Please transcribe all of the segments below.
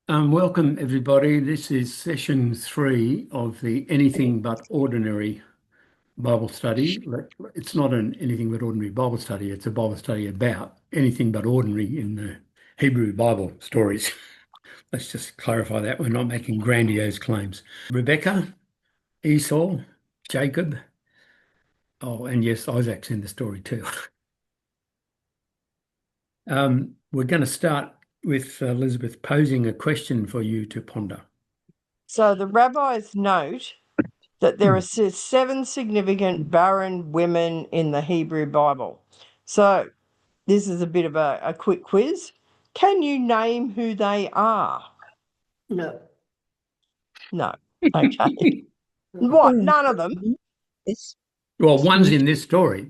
Welcome, everybody. This is session 3 of the Anything But Ordinary Bible Study. It's not an anything but ordinary Bible study. It's a Bible study about anything but ordinary in the Hebrew Bible stories. Let's just clarify that. We're not making grandiose claims. Rebecca, Esau, Jacob. Oh, and yes, Isaac's in the story too. We're going to start with Elizabeth posing a question for you to ponder. So the rabbis note that there are 7 significant barren women in the Hebrew Bible. So this is a bit of a quick quiz. Can you name who they are? No. No. Okay. What? None of them? Yes. Well, one's in this story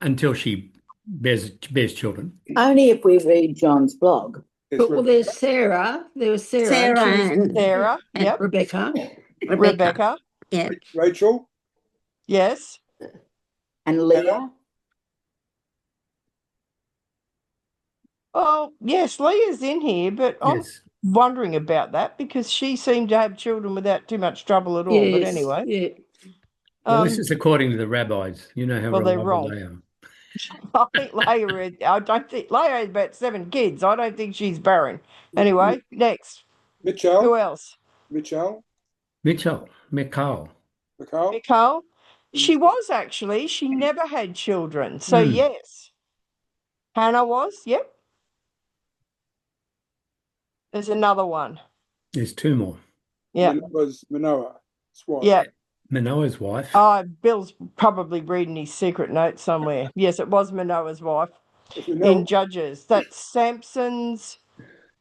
until she bears children. Only if we read John's blog. Well, there's Sarah. There was Sarah. Sarah and Sarah. Yep. Rebecca. Rebecca. Yeah. Rachel Yes. And Leah. Oh, yes, Leah's in here, but I'm Yes. wondering about that because she seemed to have children without too much trouble at all. But Yes, anyway. yeah. Well, this is according to the rabbis. You know how Well, they're reliable wrong. they are. I don't think Leah had about 7 kids. I don't think she's barren. Anyway, next. Mitchell. Who else? Michal. Michal. Mikhail. Nicole. She was actually. She never had children. So yes. Hannah was. Yep. There's another one. There's 2 more. Yeah. It was Manoah. Yeah. Manoah's wife. Oh, Bill's probably reading his secret note somewhere. Yes, it was Manoah's wife in Judges. That's Samson's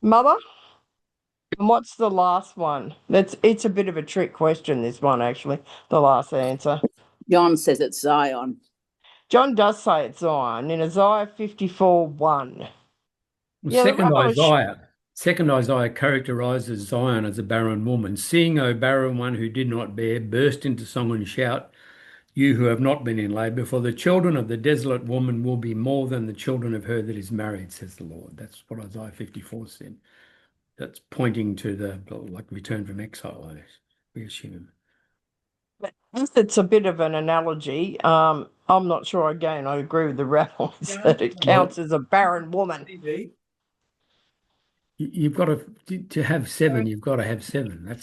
mother. And what's the last one? It's a bit of a trick question, this one, actually, the last answer. John says it's Zion. John does say it's Zion in Isaiah 54:1. Second Isaiah characterizes Zion as a barren woman. Sing, O barren one who did not bear, burst into song and shout, you who have not been in labor, for the children of the desolate woman will be more than the children of her that is married, says the Lord. That's what Isaiah 54 said. That's pointing to the return from exile, we assume. But it's a bit of an analogy. I'm not sure, again, I agree with the rabbis that it counts as a barren woman. You've got to have 7. You've got to have 7. I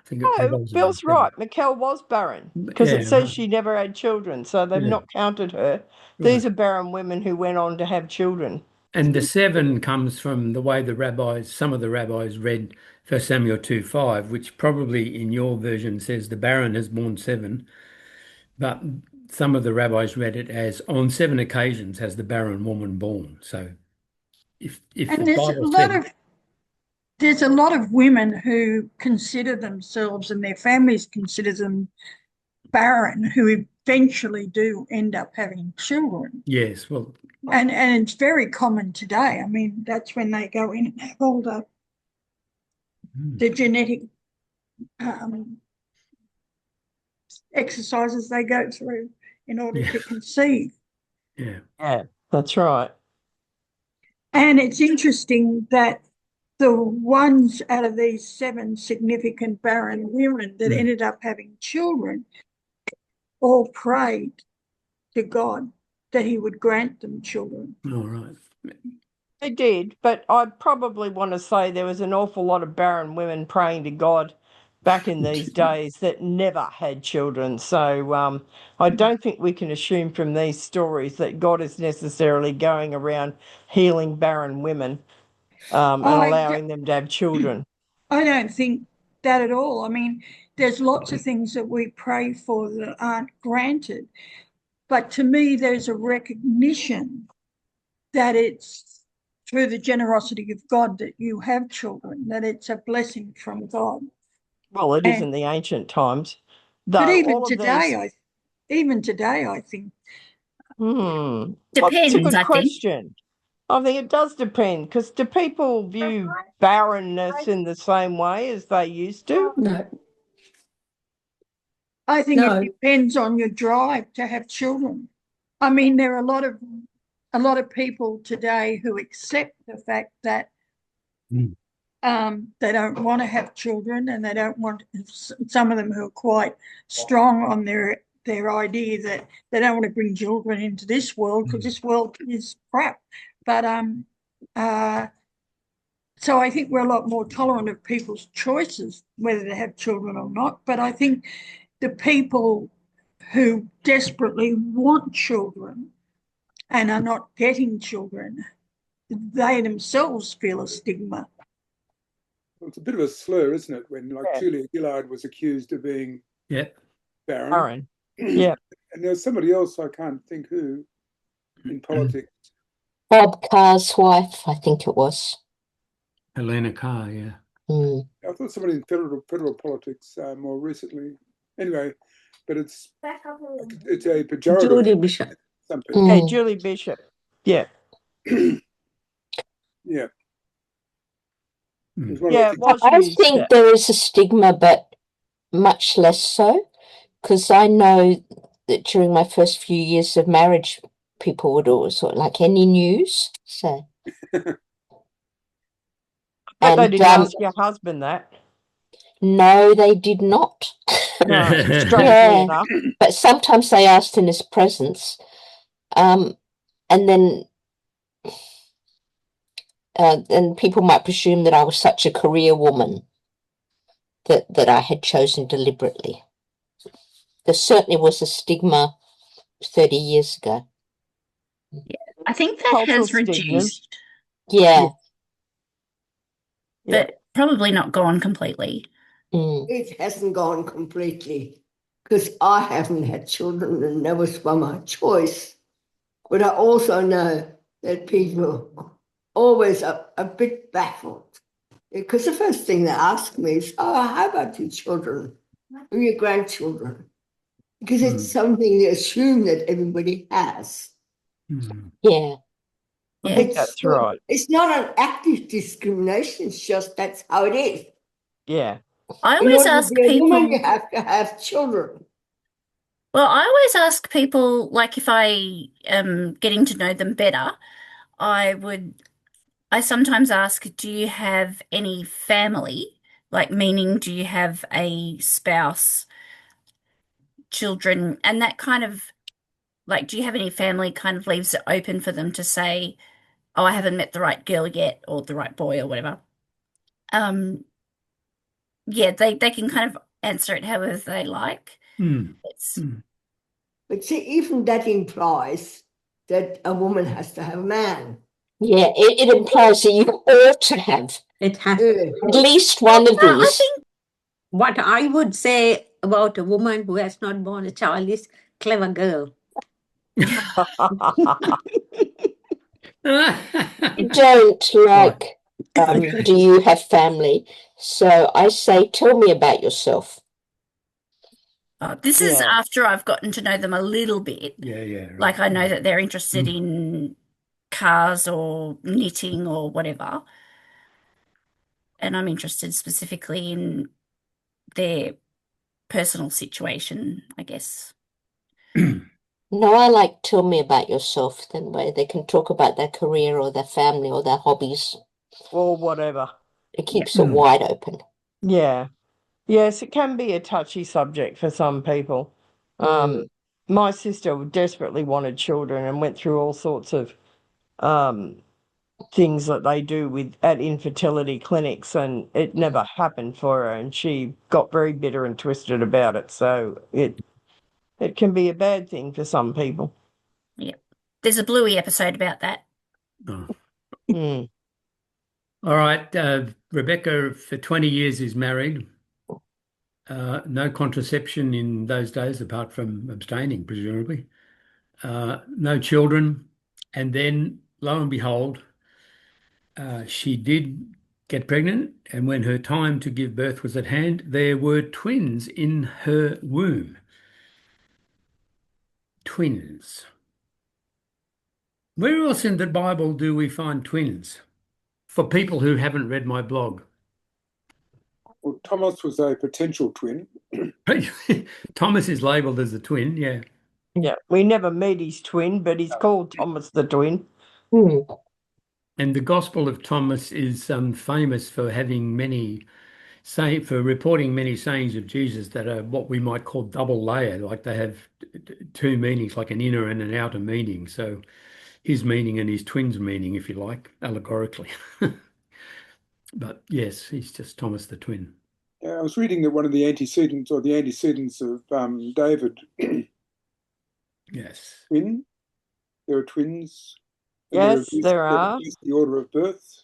think. No, Bill's right. Mikhail was barren because it says she never had children, so they've not counted her. These are barren women who went on to have children. And the 7 comes from the way some of the rabbis read 1 Samuel 2:5, which probably in your version says the barren has borne 7, but some of the rabbis read it as on 7 occasions has the barren woman born. So if and the Bible there's a lot of women who consider themselves and their families consider them barren, who eventually do end up having children. Yes, well, and it's very common today. I mean, that's when they go in and have all the genetic exercises they go through in order to conceive. Yeah, that's right. And it's interesting that the ones out of these 7 significant barren women that ended up having children all prayed to God that he would grant them children. All right. They did, but I probably want to say there was an awful lot of barren women praying to God back in these days that never had children. So I don't think we can assume from these stories that God is necessarily going around healing barren women and allowing them to have children. I don't think that at all. I mean, there's lots of things that we pray for that aren't granted. But to me, there's a recognition that it's through the generosity of God that you have children, that it's a blessing from God. Well, it is in the ancient times. But even today, I think. Depends, that's a good question. I think it does depend, because do people view barrenness in the same way as they used to? No. I think it depends on your drive to have children. I mean, there are a lot of people today who accept the fact that They don't want to have children, and they don't want, some of them who are quite strong on their idea that they don't want to bring children into this world because this world is crap. But so I think we're a lot more tolerant of people's choices, whether to have children or not. But I think the people who desperately want children and are not getting children, they themselves feel a stigma. Well, it's a bit of a slur, isn't it? When like Yeah. Julia Gillard was accused of being Yeah. barren. Aaron. Yeah. And there's somebody else, I can't think who, in politics. Bob Carr's wife, I think it was. Helena Carr, yeah. Mm. I thought somebody in federal politics more recently. Anyway, but it's a pejorative. Judy Bishop. Some people. Mm. Yeah, Julie Bishop. Yeah. Yeah. Mm. It's one of Yeah, the it things- was I used. think there is a stigma, but much less so, because I know that during my first few years of marriage, people would always sort of like any news. So, But they and didn't ask your husband that. no, they did not. No, strangely Yeah. enough. But sometimes they asked in his presence, and then and people might presume that I was such a career woman that I had chosen deliberately. There certainly was a stigma 30 years ago. I think that Cultural has stigmas. reduced, Yeah. Yeah. but probably not gone completely. Mm. It hasn't gone completely because I haven't had children and that was by my choice. But I also know that people always are a bit baffled because the first thing they ask me is, oh, how about your children or your grandchildren? Because it's something they assume that everybody has. Mm. Yeah. I think that's right. It's not an active discrimination, it's just that's how it is. Yeah. I In always order to ask be a woman, people, you have to have children. well, I always ask people, like if I am getting to know them better, I sometimes ask, do you have any family? Like, meaning, do you have a spouse, children? And that kind of, like, do you have any family kind of leaves it open for them to say, oh, I haven't met the right girl yet, or the right boy, or whatever. Yeah, they can kind of answer it however they like. Mm. It's, Mm. But see, even that implies that a woman has to have a man. Yeah. It implies that you ought to have It has. at least one of I these. think What I would say about a woman who has not born a child is clever girl. I don't like, do you have family? So I say, tell me about yourself. this is Yeah. after I've gotten to know them a little bit. Yeah, yeah. Right. Like I know that they're interested in cars or knitting or whatever. And I'm interested specifically in their personal situation, I guess. No, I like tell me about yourself, then where they can talk about their career or their family or their hobbies. Or whatever. It keeps it wide open. Yeah. Yes, it can be a touchy subject for some people. My sister desperately wanted children and went through all sorts of things that they do at infertility clinics, and it never happened for her, and she got very bitter and twisted about it. So it can be a bad thing for some people. Yeah. There's a Bluey episode about that. Oh. Mm. All right. Rebecca, for 20 years, is married. No contraception in those days, apart from abstaining, presumably. No children. And then, lo and behold, she did get pregnant. And when her time to give birth was at hand, there were twins in her womb. Twins. Where else in the Bible do we find twins? For people who haven't read my blog. Well, Thomas was a potential twin. Thomas is labelled as a twin, yeah. Yeah, we never meet his twin, but he's called Thomas the twin. Hmm. And the Gospel of Thomas is famous for having for reporting many sayings of Jesus that are what we might call double layered, like they have two meanings, like an inner and an outer meaning. So his meaning and his twin's meaning, if you like, allegorically. But yes, he's just Thomas the twin. I was reading that one of the antecedents of David, Yes. twin. There are twins. And Yes, they're there are. reduced the order of birth.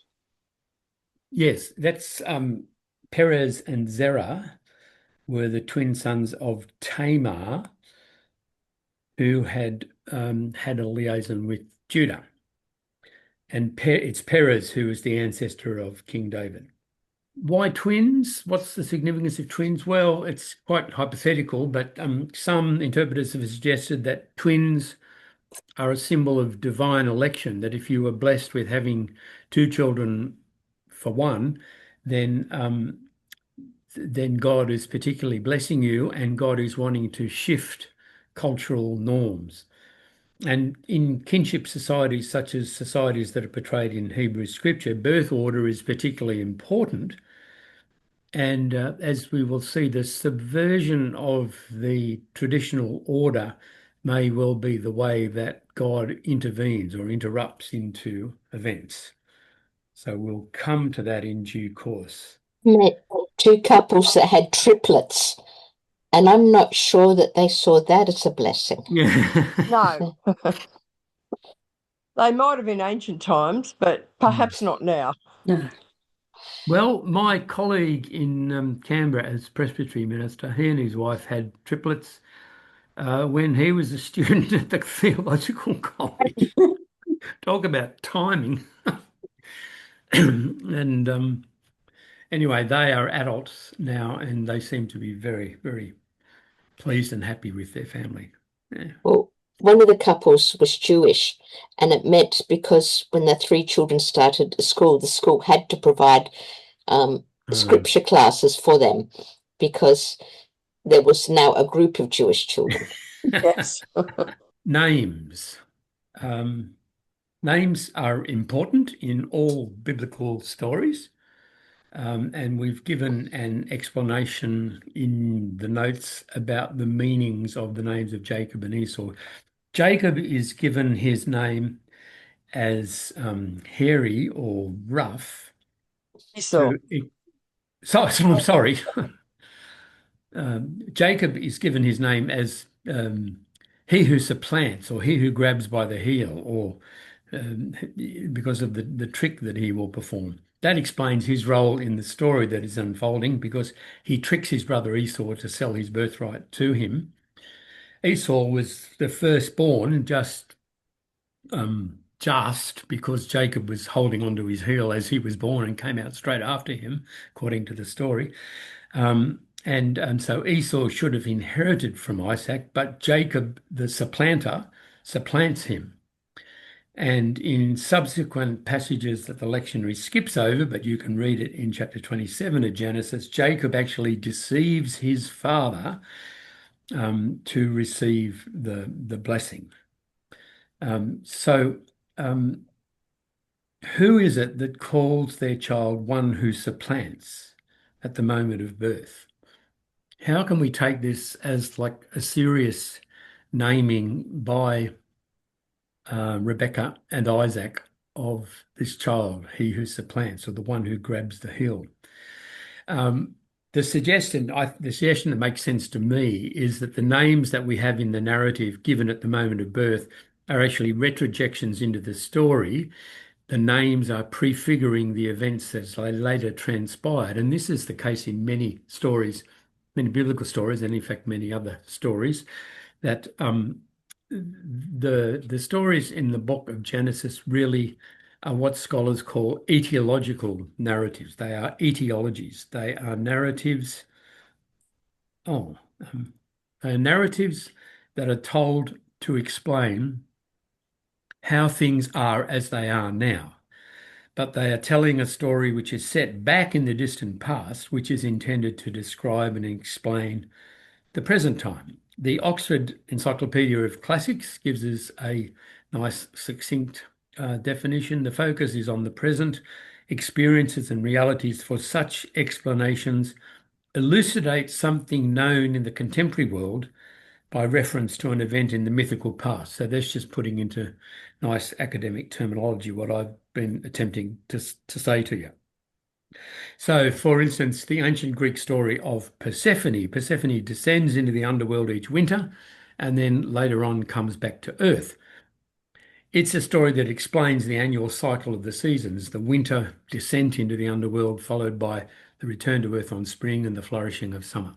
Yes, that's Perez and Zerah were the twin sons of Tamar, who had had a liaison with Judah. And it's Perez who is the ancestor of King David. Why twins? What's the significance of twins? Well, it's quite hypothetical, but some interpreters have suggested that twins are a symbol of divine election, that if you were blessed with having two children for one, then God is particularly blessing you, and God is wanting to shift cultural norms. And in kinship societies, such as societies that are portrayed in Hebrew scripture, birth order is particularly important. And as we will see, the subversion of the traditional order may well be the way that God intervenes or interrupts into events. So we'll come to that in due course. Met two couples that had triplets, and I'm not sure that they saw that as a blessing. No. They might have in ancient times, but perhaps not now. No. Well, my colleague in Canberra as Presbytery minister, he and his wife had triplets when he was a student at the theological college. Talk about timing. And anyway, they are adults now, and they seem to be very, very pleased and happy with their family. Yeah. Well, one of the couples was Jewish, and it met because when the three children started school, the school had to provide scripture classes for them because there was now a group of Jewish children. Yes. Names. Names are important in all biblical stories. And we've given an explanation in the notes about the meanings of the names of Jacob and Esau. Jacob is given his name as hairy or rough. Esau. I'm sorry. Jacob is given his name as he who supplants, or he who grabs by the heel, or because of the trick that he will perform. That explains his role in the story that is unfolding, because he tricks his brother Esau to sell his birthright to him. Esau was the firstborn just because Jacob was holding onto his heel as he was born and came out straight after him, according to the story. And so Esau should have inherited from Isaac, but Jacob, the supplanter, supplants him. And in subsequent passages that the lectionary skips over, but you can read it in chapter 27 of Genesis, Jacob actually deceives his father to receive the blessing. Who is it that calls their child one who supplants at the moment of birth? How can we take this as like a serious naming by Rebecca and Isaac of this child, he who supplants, or the one who grabs the heel? The suggestion that makes sense to me is that the names that we have in the narrative given at the moment of birth are actually retrojections into the story. The names are prefiguring the events as they later transpired. And this is the case in many stories, many biblical stories, and in fact, many other stories, that the stories in the book of Genesis really are what scholars call etiological narratives. They are etiologies. They are narratives. They are narratives that are told to explain how things are as they are now. But they are telling a story which is set back in the distant past, which is intended to describe and explain the present time. The Oxford Encyclopedia of Classics gives us a nice, succinct definition. The focus is on the present experiences and realities, for such explanations elucidate something known in the contemporary world by reference to an event in the mythical past. So that's just putting into nice academic terminology what I've been attempting to say to you. So, for instance, the ancient Greek story of Persephone. Persephone descends into the underworld each winter and then later on comes back to Earth. It's a story that explains the annual cycle of the seasons, the winter descent into the underworld, followed by the return to Earth on spring and the flourishing of summer.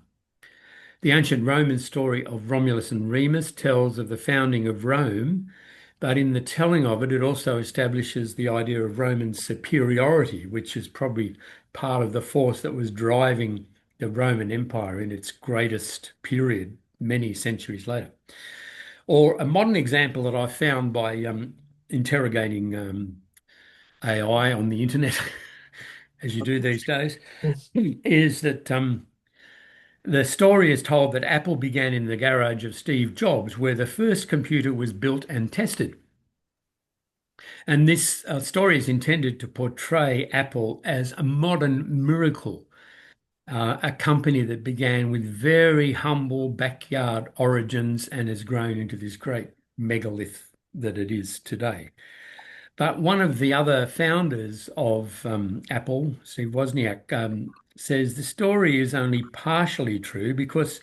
The ancient Roman story of Romulus and Remus tells of the founding of Rome, but in the telling of it, it also establishes the idea of Roman superiority, which is probably part of the force that was driving the Roman Empire in its greatest period many centuries later. Or a modern example that I found by interrogating AI on the internet, as you do these days, is that the story is told that Apple began in the garage of Steve Jobs, where the first computer was built and tested. And this story is intended to portray Apple as a modern miracle, a company that began with very humble backyard origins and has grown into this great megalith that it is today. But one of the other founders of Apple, Steve Wozniak, says the story is only partially true because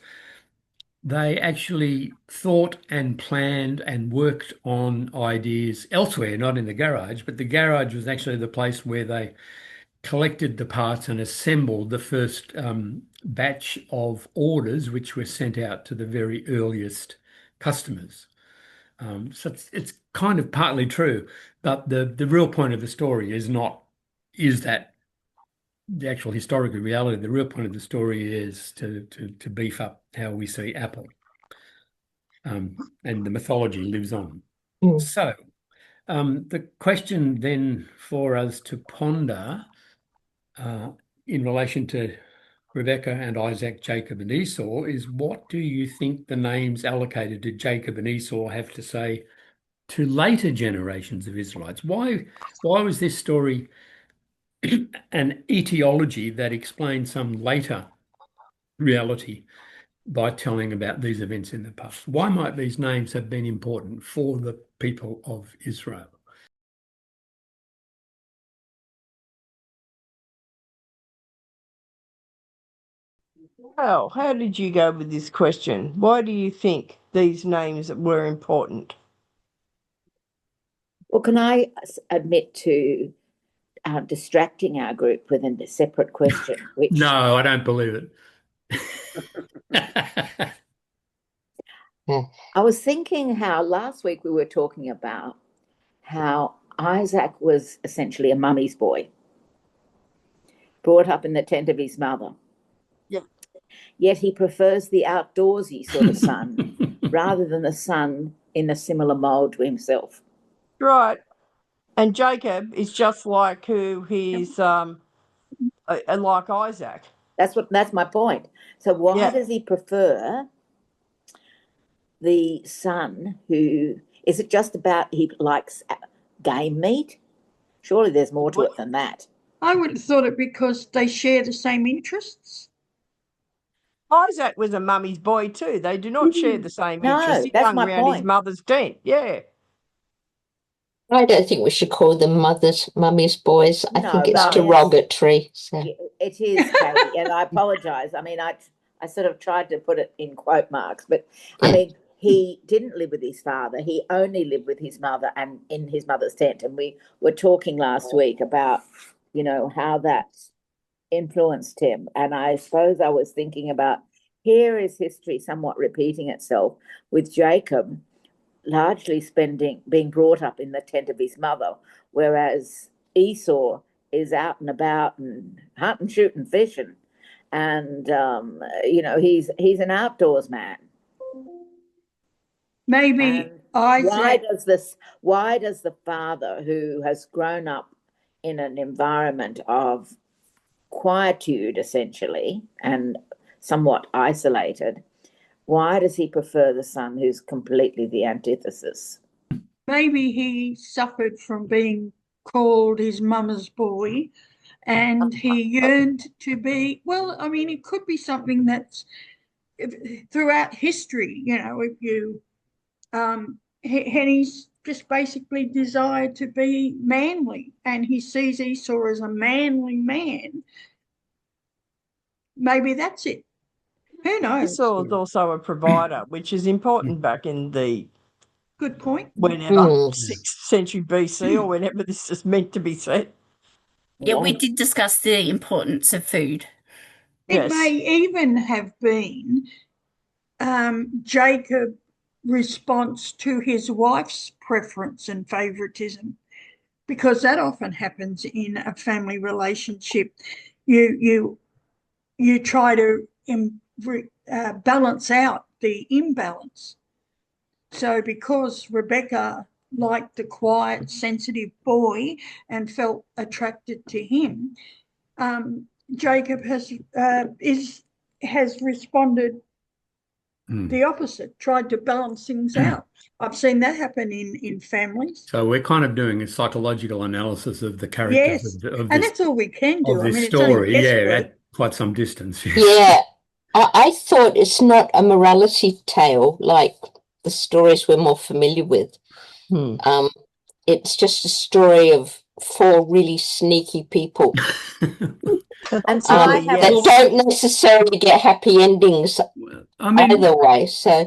they actually thought and planned and worked on ideas elsewhere, not in the garage, but the garage was actually the place where they collected the parts and assembled the first batch of orders, which were sent out to the very earliest customers. So it's kind of partly true, but the real point of the story is that the actual historical reality. The real point of the story is to beef up how we see Apple, and the mythology lives on. So the question then for us to ponder in relation to Rebecca and Isaac, Jacob and Esau is, what do you think the names allocated to Jacob and Esau have to say to later generations of Israelites? Why was this story an etiology that explains some later reality by telling about these events in the past? Why might these names have been important for the people of Israel? Well, how did you go with this question? Why do you think these names were important? Well, can I admit to distracting our group with a separate question? Which No, I don't believe it. I was thinking how last week we were talking about how Isaac was essentially a mummy's boy, brought up in the tent of his mother. Yeah. Yet he prefers the outdoorsy sort of son rather than the son in a similar mold to himself. Right. And Jacob is just like who he's like Isaac. That's my point. So why does he prefer the son who, is it just about he likes game meat? Surely there's more to it than that. I would have thought it because they share the same interests. Isaac was a mummy's boy too. They do not share the same No, interests. He that's hung my around his point. mother's tent. Yeah. I don't think we should call them mummy's boys. I think it's but derogatory. So. It is, Katie, and I apologise. I mean, I sort of tried to put it in quote marks, but I mean, he didn't live with his father. He only lived with his mother and in his mother's tent. And we were talking last week about, how that influenced him. And I suppose I was thinking about, here is history somewhat repeating itself with Jacob largely being brought up in the tent of his mother, whereas Esau is out and about and hunting, shooting, fishing, and he's an outdoors man. Maybe Isaac. Why does the father, who has grown up in an environment of quietude essentially and somewhat isolated, why does he prefer the son who's completely the antithesis? maybe he suffered from being called his mama's boy, and he yearned to be, well, I mean, it could be something that's throughout history, if you, and he's just basically desired to be manly, and he sees Esau as a manly man. Maybe that's it. Who knows? Esau is also a provider, which is important back in the Good point. whenever, 6th century BC or whenever this is meant to be said. Yeah, we did discuss the importance of food. It may even have been Jacob's response to his wife's preference and favoritism, because that often happens in a family relationship. You try to balance out the imbalance. So because Rebecca liked the quiet, sensitive boy and felt attracted to him, Jacob has responded the opposite, tried to balance things out. I've seen that happen in families. So we're kind of doing a psychological analysis of the characters Yes, of and this, that's all we can do. of I this mean, it's only story. Yeah, guesswork. at quite some distance. Yeah, I thought it's not a morality tale like the stories we're more familiar with. It's just a story of 4 really sneaky people And so I have that don't necessarily get happy endings either way. So,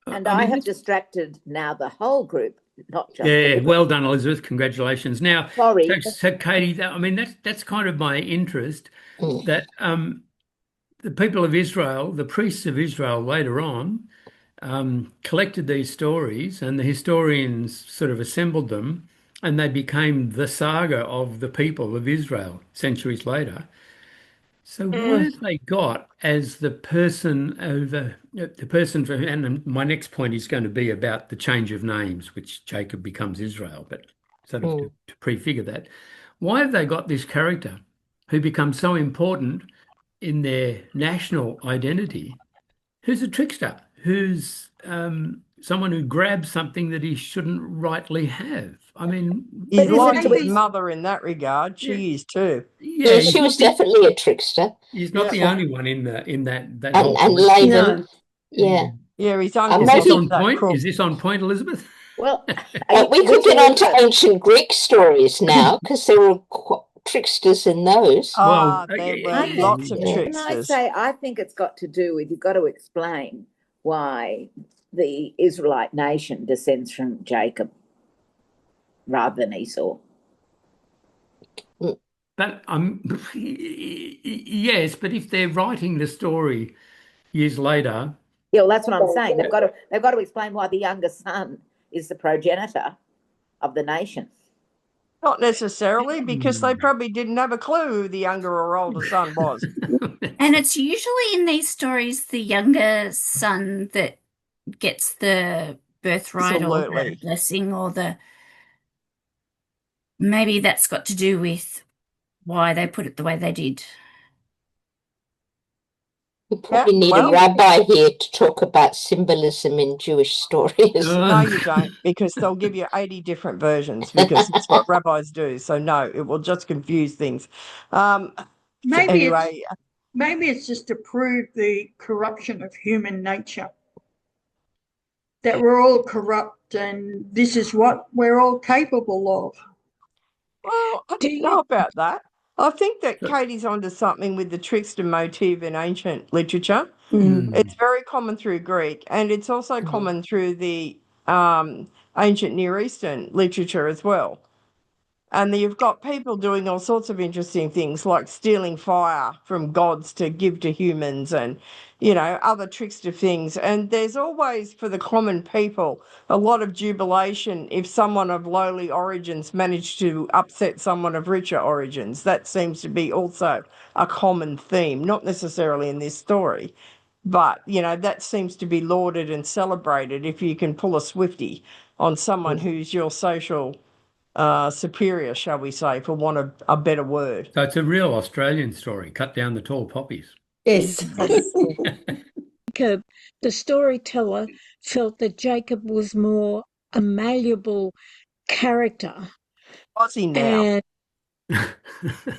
and I have distracted now the whole group, not just Yeah, well done, Elizabeth. Congratulations. Now, sorry. so Katie, I mean that's kind of my interest, that the people of Israel, the priests of Israel later on, collected these stories, and the historians sort of assembled them, and they became the saga of the people of Israel centuries later. So what have they got as the person for, and my next point is going to be about the change of names, which Jacob becomes Israel, but sort of to prefigure that. Why have they got this character who becomes so important in their national identity, who's a trickster, who's someone who grabs something that he shouldn't rightly have? I mean, he's like his mother in that regard. She is too. yeah, she was definitely a trickster. He's not the only one in that and whole Laban, yeah, his Is this on point? Is this on point, Elizabeth? Well, we could get on to ancient Greek stories now, because there were tricksters in those. There were lots of tricksters. Can I say, I think it's got to do with, you've got to explain why the Israelite nation descends from Jacob rather than Esau. But yes, but if they're writing the story years later, yeah, well, that's what I'm saying. They've got to explain why the younger son is the progenitor of the nation. Not necessarily, because they probably didn't have a clue who the younger or older son was. And it's usually in these stories the younger son that gets the birthright or the blessing, or maybe that's got to do with why they put it the way they did. We probably need a rabbi here to talk about symbolism in Jewish stories. No, you don't, because they'll give you 80 different versions, because that's what rabbis do. So no, it will just confuse things. Maybe it's just to prove the corruption of human nature, that we're all corrupt and this is what we're all capable of. Well, I don't know about that. I think that Katie's onto something with the trickster motif in ancient literature. It's very common through Greek, and it's also common through the ancient Near Eastern literature as well. And you've got people doing all sorts of interesting things, like stealing fire from gods to give to humans, and other trickster things. And there's always, for the common people, a lot of jubilation if someone of lowly origins managed to upset someone of richer origins. That seems to be also a common theme, not necessarily in this story, but that seems to be lauded and celebrated if you can pull a swifty on someone who's your social superior, shall we say, for want of a better word. So it's a real Australian story. Cut down the tall poppies. Yes. Jacob, the storyteller, felt that Jacob was more a malleable character. Was he now? And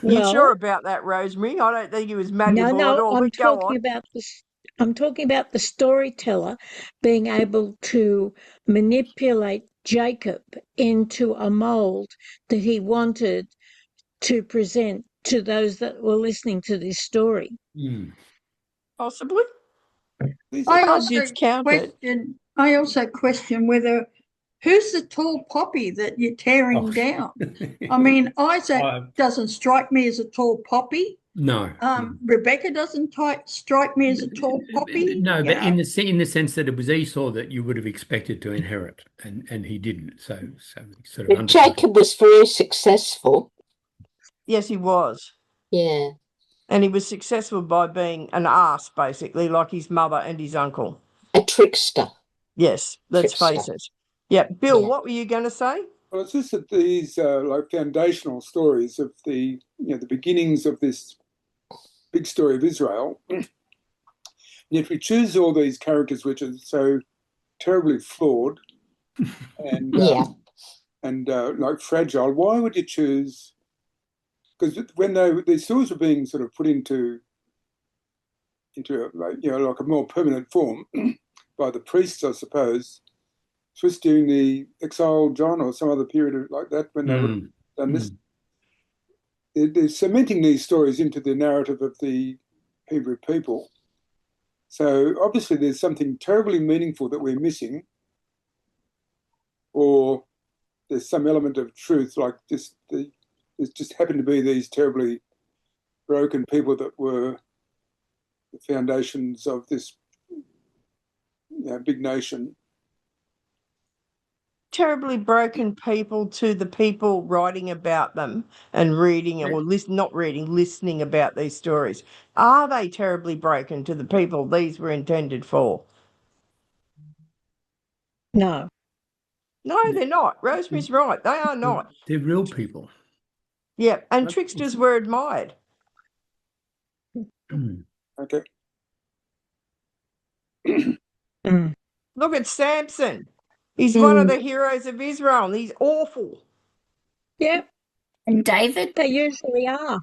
You sure well, about that, Rosemary? I don't think he was malleable at no, all. I'm But go talking on. about this. I'm talking about the storyteller being able to manipulate Jacob into a mold that he wanted to present to those that were listening to this story. Possibly. I Can't also discount it. question whether who's the tall poppy that you're tearing down? I mean, Isaac doesn't strike me as a tall poppy. No. Rebecca doesn't strike me as a tall poppy. No, but in the sense that it was Esau that you would have expected to inherit, and he didn't. So sort of. But Jacob was very successful. Yes, he was. Yeah. And he was successful by being an ass, basically, like his mother and his uncle. A trickster. Yes, let's face it. Yeah, Bill, what were you going to say? Well, it's just that these like foundational stories of the the beginnings of this big story of Israel. Yet we choose all these characters which are so terribly flawed and like fragile. Why would you choose? Because when these stories were being sort of put into like a more permanent form by the priests, I suppose, was during the exile John or some other period like that when they would have done this. They're cementing these stories into the narrative of the Hebrew people. So obviously there's something terribly meaningful that we're missing, or there's some element of truth, like this. It just happened to be these terribly broken people that were the foundations of this big nation. Terribly broken people to the people writing about them and reading or listening about these stories. Are they terribly broken to the people these were intended for? No. No, they're not. Rosemary's right. They are not. They're real people. Yeah, and tricksters were admired. Okay. Look at Samson. He's one of the heroes of Israel, and he's awful. Yep. And David? They usually are.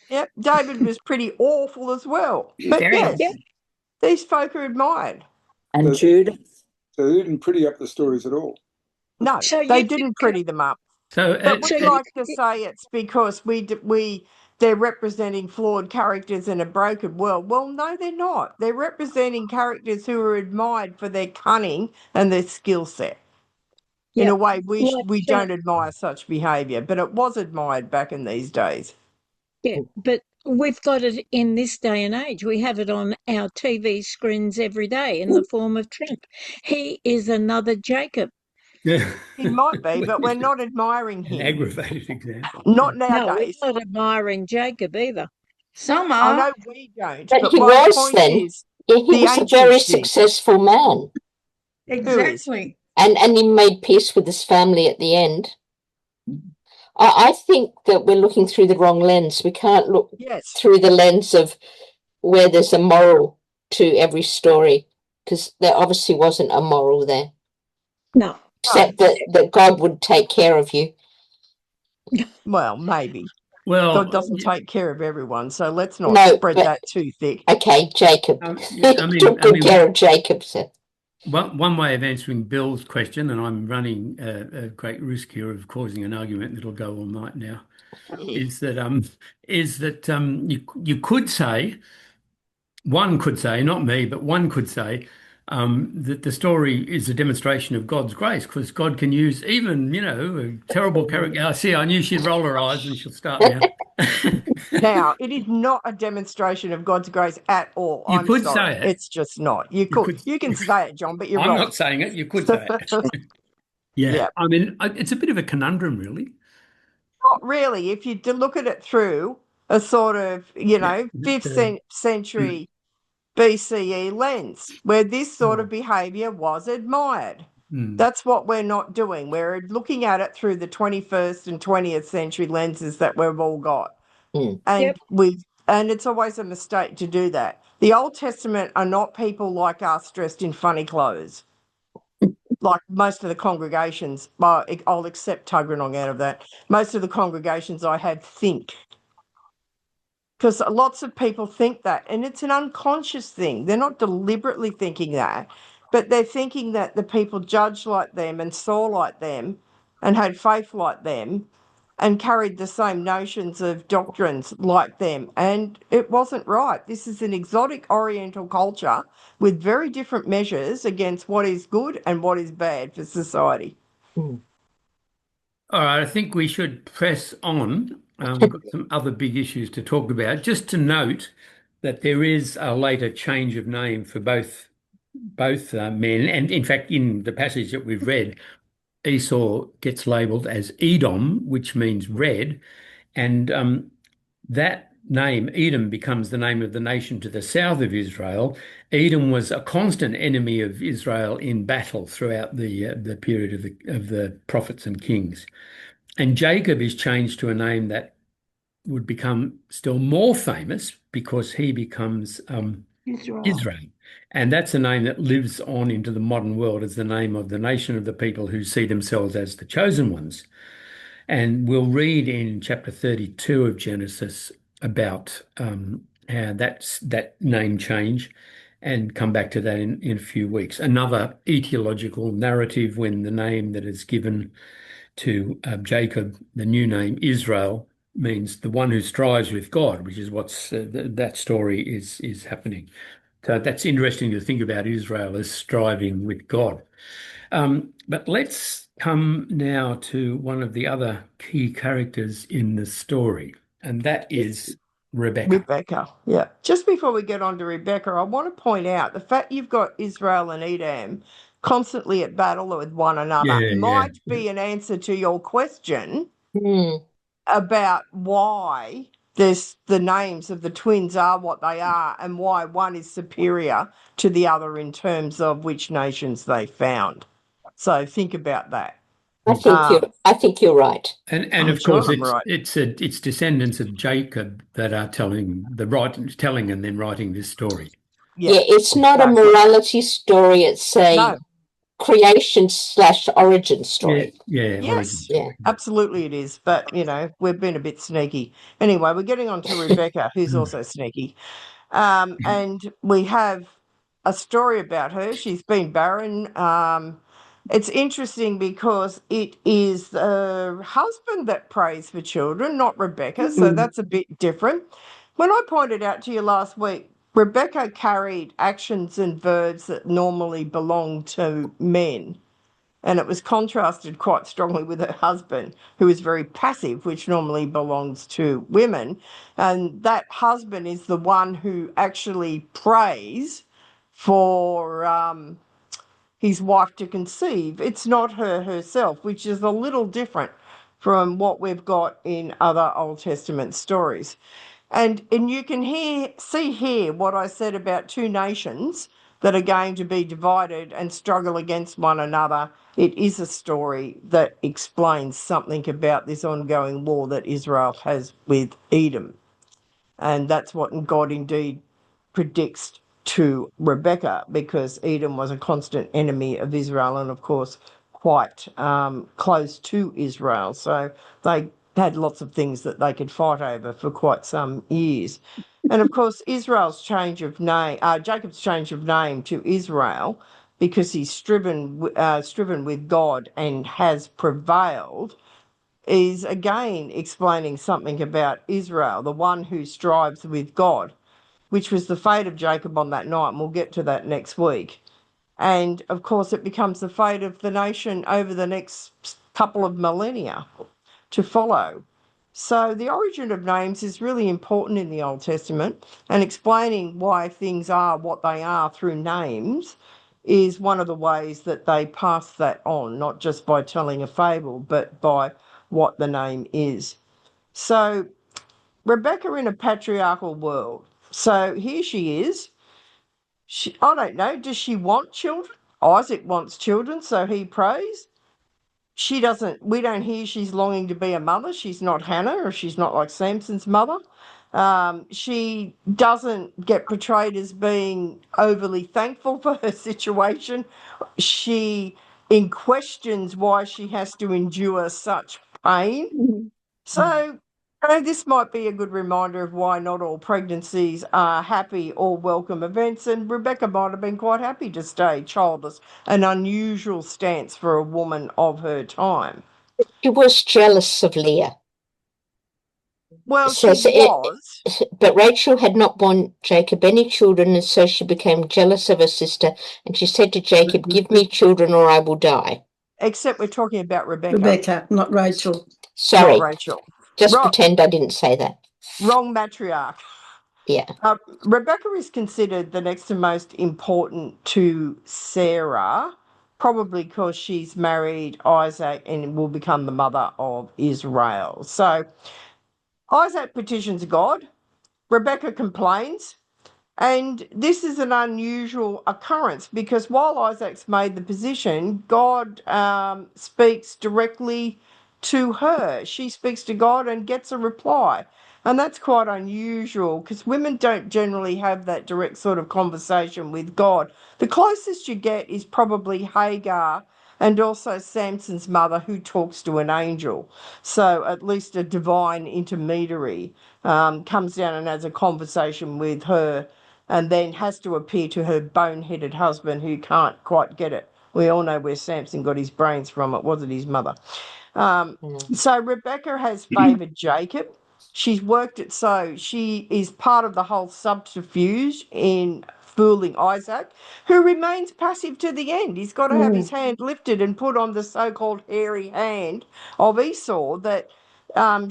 Yep, David was pretty awful as well. But yes, these folk are admired. And Judith? So they didn't pretty up the stories at all. No, they didn't pretty them up. But we like to say it's because they're representing flawed characters in a broken world. Well, no, they're not. They're representing characters who are admired for their cunning and their skill set. In a way, we don't admire such behaviour, but it was admired back in these days. Yeah, but we've got it in this day and age. We have it on our TV screens every day in the form of Trump. He is another Jacob. Yeah. He might be, but we're not admiring him. An aggravated example. Not nowadays. No, we're not admiring Jacob either. Some I are. know we don't. But my he was point then. is, He was a very ancients did. successful man. Exactly. And he made peace with his family at the end. I think that we're looking through the wrong lens. We can't look through the lens of where there's a moral to every story, because there obviously wasn't a moral there. No. Except that God would take care of you. Well, maybe. Well, God doesn't take care of everyone, so let's not spread that too thick. Okay, Jacob. He took good care of Jacob, sir. One way of answering Bill's question, and I'm running a great risk here of causing an argument that'll go all night now, is that you could say, one could say, not me, but one could say that the story is a demonstration of God's grace, because God can use even a terrible character. I knew she'd roll her eyes and she'll start now. Now, it is not a demonstration of God's grace at all. You could sorry. say it. It's just not. You can say it, John, but you're I'm wrong. not saying it. You could say it. Yeah. I mean, it's a bit of a conundrum, really. Not really. If you look at it through a sort of, 5th century BCE lens, where this sort of behaviour was admired. That's what we're not doing. We're looking at it through the 21st and 20th century lenses that we've all got. And it's always a mistake to do that. The Old Testament are not people like us dressed in funny clothes. like most of the congregations, well, I'll accept Tuggeranong out of that. Most of the congregations I had think. Because lots of people think that, and it's an unconscious thing. They're not deliberately thinking that, but they're thinking that the people judged like them and saw like them and had faith like them and carried the same notions of doctrines like them. And it wasn't right. This is an exotic Oriental culture with very different measures against what is good and what is bad for society. All right, I think we should press on. We've got some other big issues to talk about. Just to note that there is a later change of name for both men, and in fact, in the passage that we've read, Esau gets labelled as Edom, which means red, and that name, Edom, becomes the name of the nation to the south of Israel. Edom was a constant enemy of Israel in battle throughout the period of the prophets and kings. And Jacob is changed to a name that would become still more famous because he becomes Israel. And that's a name that lives on into the modern world as the name of the nation of the people who see themselves as the chosen ones. And we'll read in chapter 32 of Genesis about how that name change, and come back to that in a few weeks. Another etiological narrative when the name that is given to Jacob, the new name Israel, means the one who strives with God, which is what's that story is happening. So that's interesting to think about Israel as striving with God. But let's come now to one of the other key characters in the story, and that is Rebecca. Rebecca, yeah. Just before we get on to Rebecca, I want to point out the fact you've got Israel and Edom constantly at battle with one another might be an answer to your question about why the names of the twins are what they are and why one is superior to the other in terms of which nations they found. So think about that. I think you're right. And of course, it's descendants of Jacob that are telling and then writing this story. Yeah, it's not a morality story. It's a creation / origin story. Yes, absolutely it is. But, we've been a bit sneaky. Anyway, we're getting on to Rebecca, who's also sneaky. And we have a story about her. She's been barren. It's interesting because it is the husband that prays for children, not Rebecca. So that's a bit different. When I pointed out to you last week, Rebecca carried actions and verbs that normally belong to men. And it was contrasted quite strongly with her husband, who is very passive, which normally belongs to women. And that husband is the one who actually prays for his wife to conceive. It's not her herself, which is a little different from what we've got in other Old Testament stories. And you can see here what I said about two nations that are going to be divided and struggle against one another. It is a story that explains something about this ongoing war that Israel has with Edom. And that's what God indeed predicts to Rebecca, because Edom was a constant enemy of Israel and, of course, quite close to Israel. So they had lots of things that they could fight over for quite some years. And, of course, Jacob's change of name to Israel, because he's striven with God and has prevailed, is again explaining something about Israel, the one who strives with God, which was the fate of Jacob on that night, and we'll get to that next week. And, of course, it becomes the fate of the nation over the next couple of millennia to follow. So the origin of names is really important in the Old Testament, and explaining why things are what they are through names is one of the ways that they pass that on, not just by telling a fable, but by what the name is. So Rebecca in a patriarchal world. So here she is. I don't know, does she want children? Isaac wants children, so he prays. We don't hear she's longing to be a mother. She's not Hannah, or she's not like Samson's mother. She doesn't get portrayed as being overly thankful for her situation. She questions why she has to endure such pain. Mm. So this might be a good reminder of why not all pregnancies are happy or welcome events, and Rebecca might have been quite happy to stay childless, an unusual stance for a woman of her time. She was jealous of Leah. Well, So she was. But Rachel had not borne Jacob any children, and so she became jealous of her sister, and she said to Jacob, "Give me children or I will die." Except we're talking about Rebecca. Rebecca, not Rachel. Sorry. Not Rachel. Just pretend I didn't say that. Wrong matriarch. Yeah. Rebecca is considered the next to most important to Sarah, probably because she's married Isaac and will become the mother of Israel. So Isaac petitions God, Rebecca complains, and this is an unusual occurrence because while Isaac's made the position, God speaks directly to her. She speaks to God and gets a reply. And that's quite unusual because women don't generally have that direct sort of conversation with God. The closest you get is probably Hagar and also Samson's mother, who talks to an angel. So at least a divine intermediary comes down and has a conversation with her and then has to appear to her boneheaded husband who can't quite get it. We all know where Samson got his brains from. It wasn't his mother. So Rebecca has favoured Jacob. She's worked it so she is part of the whole subterfuge in fooling Isaac, who remains passive to the end. He's got to have his hand lifted and put on the so-called hairy hand of Esau that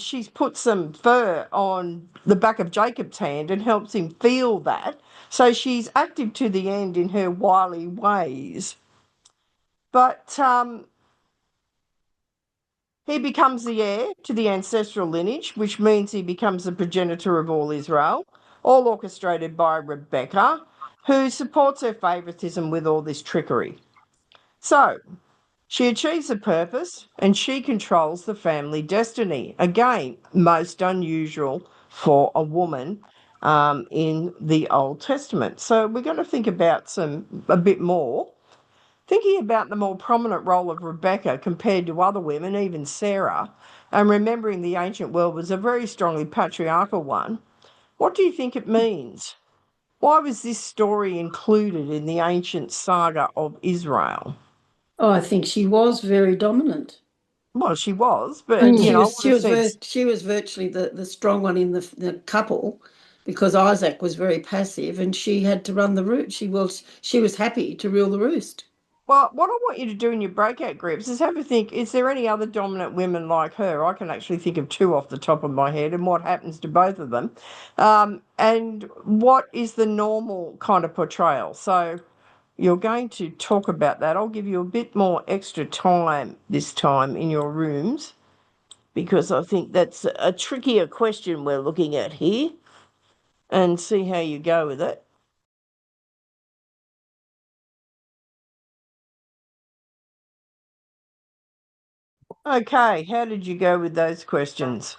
she's put some fur on the back of Jacob's hand and helps him feel that. So she's active to the end in her wily ways. But he becomes the heir to the ancestral lineage, which means he becomes the progenitor of all Israel, all orchestrated by Rebecca, who supports her favoritism with all this trickery. So she achieves a purpose and she controls the family destiny. Again, most unusual for a woman in the Old Testament. So we're going to think about a bit more. Thinking about the more prominent role of Rebecca compared to other women, even Sarah, and remembering the ancient world was a very strongly patriarchal one, what do you think it means? Why was this story included in the ancient saga of Israel? Oh, I think she was very dominant. Well, she was, but And you know, she was virtually the strong one in the couple, because Isaac was very passive and she had to run the roost. She was happy to rule the roost. Well, what I want you to do in your breakout groups is have a think, is there any other dominant women like her? I can actually think of two off the top of my head and what happens to both of them. And what is the normal kind of portrayal? So you're going to talk about that. I'll give you a bit more extra time this time in your rooms because I think that's a trickier question we're looking at here, and see how you go with it. Okay, how did you go with those questions?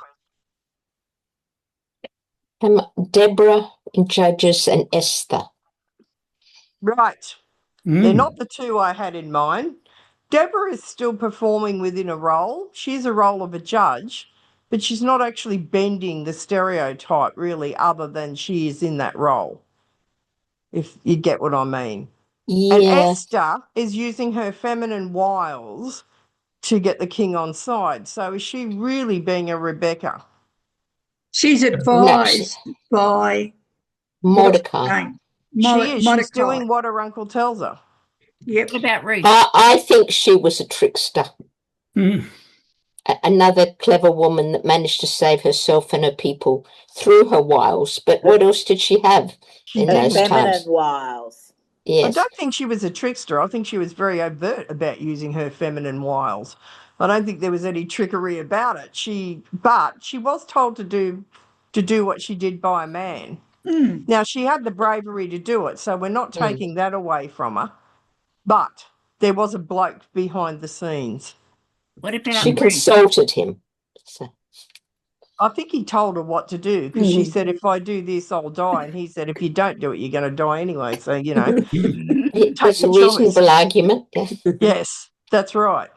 Deborah, Judges, and Esther. Right. They're not the two I had in mind. Deborah is still performing within a role. She's a role of a judge, but she's not actually bending the stereotype really, other than she is in that role, if you get what I mean. Yeah. And Esther is using her feminine wiles to get the king on side. So is she really being a Rebecca? She's advised by Mordecai. She's doing what her uncle tells her. Yep. What about Ruth? I think she was a trickster. Another clever woman that managed to save herself and her people through her wiles. But what else did she have in those times? Feminine wiles. I Yes. don't think she was a trickster. I think she was very overt about using her feminine wiles. I don't think there was any trickery about it. But she was told to do what she did by a man. Now, she had the bravery to do it, so we're not taking that away from her. But there was a bloke behind the scenes. What about She Ruth? consulted him. So. I think he told her what to do because she said, if I do this, I'll die. And he said, if you don't do it, you're going to die anyway. So, you know, That's a reasonable argument. Yeah. Yes. That's right.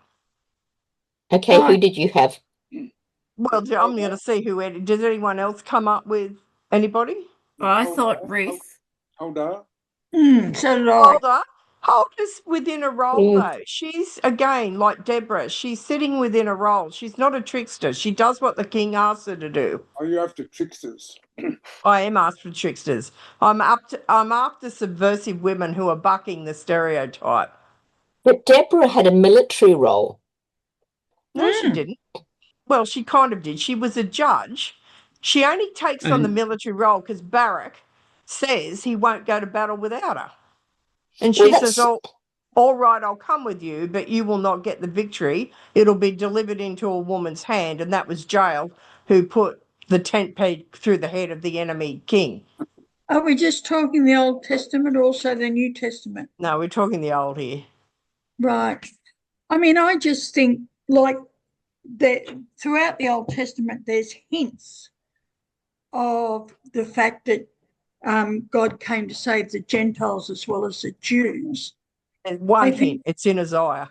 Okay, who Right. did you have? Well, I'm going to see who. Does anyone else come up with anybody? I thought Ruth. Huldah. So did I. Hulda's within a role, Mm. though. She's, again, like Deborah, she's sitting within a role. She's not a trickster. She does what the king asks her to do. Are you after tricksters? I am after tricksters. I'm after subversive women who are bucking the stereotype. But Deborah had a military role. No, she didn't. Well, she kind of did. She was a judge. She only takes on the military role because Barak says he won't go to battle without her. And she says, "Oh, all right, I'll come with you, but you will not get the victory. It'll be delivered into a woman's hand." And that was Jael, who put the tent peg through the head of the enemy king. Are we just talking the Old Testament or also the New Testament? No, we're talking the old here. Right. I mean, I just think like that throughout the Old Testament, there's hints of the fact that God came to save the Gentiles as well as the Jews. And one hint, it's in Isaiah.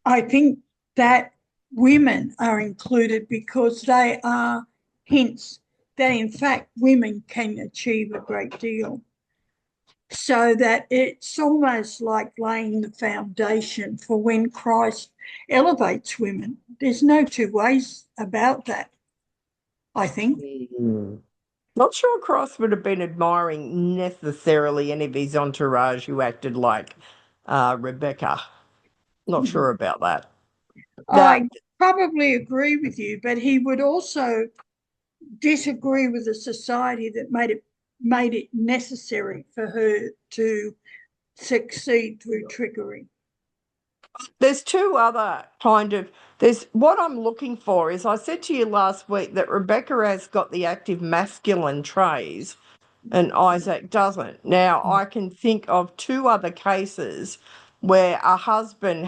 I think that women are included because they are hints that in fact women can achieve a great deal. So that it's almost like laying the foundation for when Christ elevates women. There's no two ways about that, I think. Not sure Christ would have been admiring necessarily any of his entourage who acted like Rebecca. Not sure about that. I probably agree with you, but he would also disagree with a society that made it necessary for her to succeed through trickery. There's two other there's what I'm looking for is I said to you last week that Rebecca has got the active masculine traits and Isaac doesn't. Now, I can think of two other cases where a husband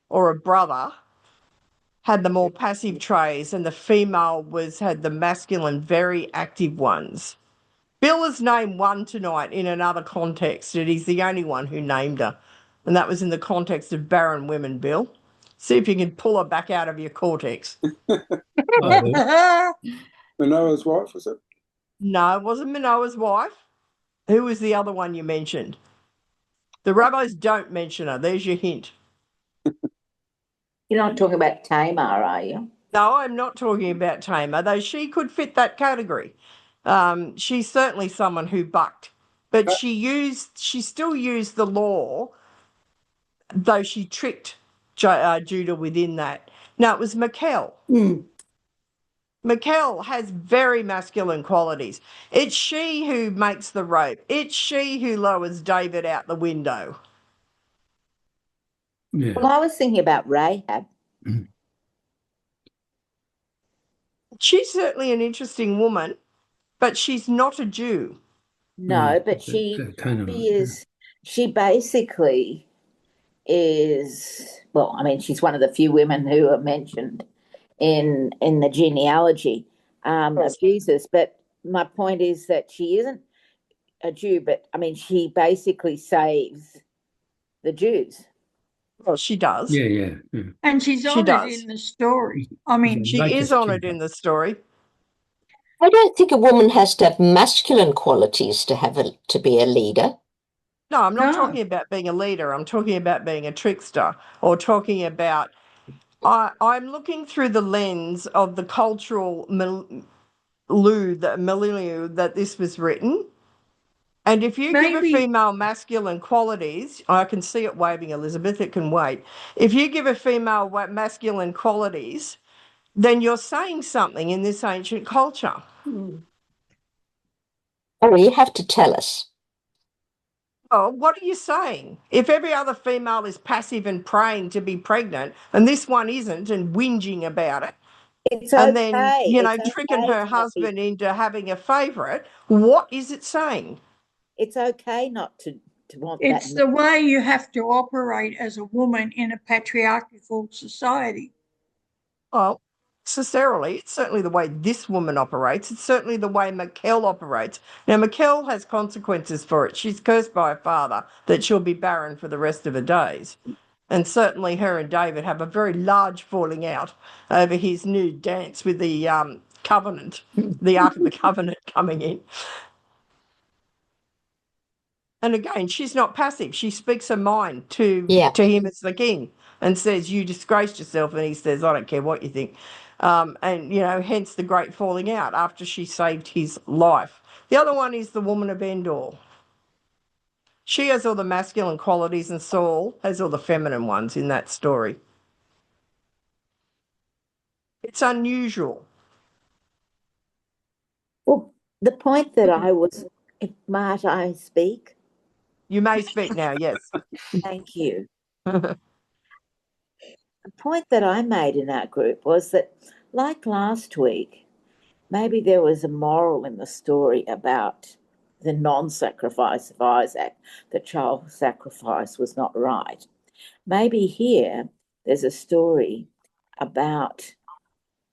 or a brother had the more passive traits and the female had the masculine, very active ones. Bill has named one tonight in another context, and he's the only one who named her. And that was in the context of barren women, Bill. See if you can pull her back out of your cortex. Manoah's wife, was it? No, it wasn't Manoah's wife. Who was the other one you mentioned? The rabbis don't mention her. There's your hint. You're not talking about Tamar, are you? No, I'm not talking about Tamar, though she could fit that category. She's certainly someone who bucked, but she still used the law, though she tricked Judah within that. Now, it was Michal. Michal has very masculine qualities. It's she who makes the rope. It's she who lowers David out the window. Yeah. Well, I was thinking about Rahab. She's certainly an interesting woman, but she's not a Jew. No, but she basically is, well, I mean, she's one of the few women who are mentioned in the genealogy of Jesus. But my point is that she isn't a Jew, but I mean, she basically saves the Jews. Well, she does. Yeah. And she's honoured in the story. I mean, she is honoured in the story. I don't think a woman has to have masculine qualities to be a leader. No, I'm not talking about being a leader. I'm talking about being a trickster, or talking about. I'm looking through the lens of the cultural milieu that this was written. And if you give a female masculine qualities, I can see it waving, Elizabeth, it can wait. If you give a female masculine qualities, then you're saying something in this ancient culture. Oh, you have to tell us. Oh, what are you saying? If every other female is passive and praying to be pregnant, and this one isn't, and whinging about it, and then, tricking her husband into having a favourite, what is it saying? It's okay not to want that. It's the way you have to operate as a woman in a patriarchal society. Oh, necessarily. It's certainly the way this woman operates. It's certainly the way Michal operates. Now, Michal has consequences for it. She's cursed by her father that she'll be barren for the rest of her days. And certainly her and David have a very large falling out over his new dance with the covenant, the Ark of the Covenant coming in. And again, she's not passive. She speaks her mind to him as the king and says, you disgraced yourself. And he says, I don't care what you think. And, you know, hence the great falling out after she saved his life. The other one is the woman of Endor. She has all the masculine qualities and Saul has all the feminine ones in that story. It's unusual. Well, the point that I was, might I speak? You may speak now, yes. Thank you. The point that I made in our group was that, like last week, maybe there was a moral in the story about the non-sacrifice of Isaac, that child sacrifice was not right. Maybe here there's a story about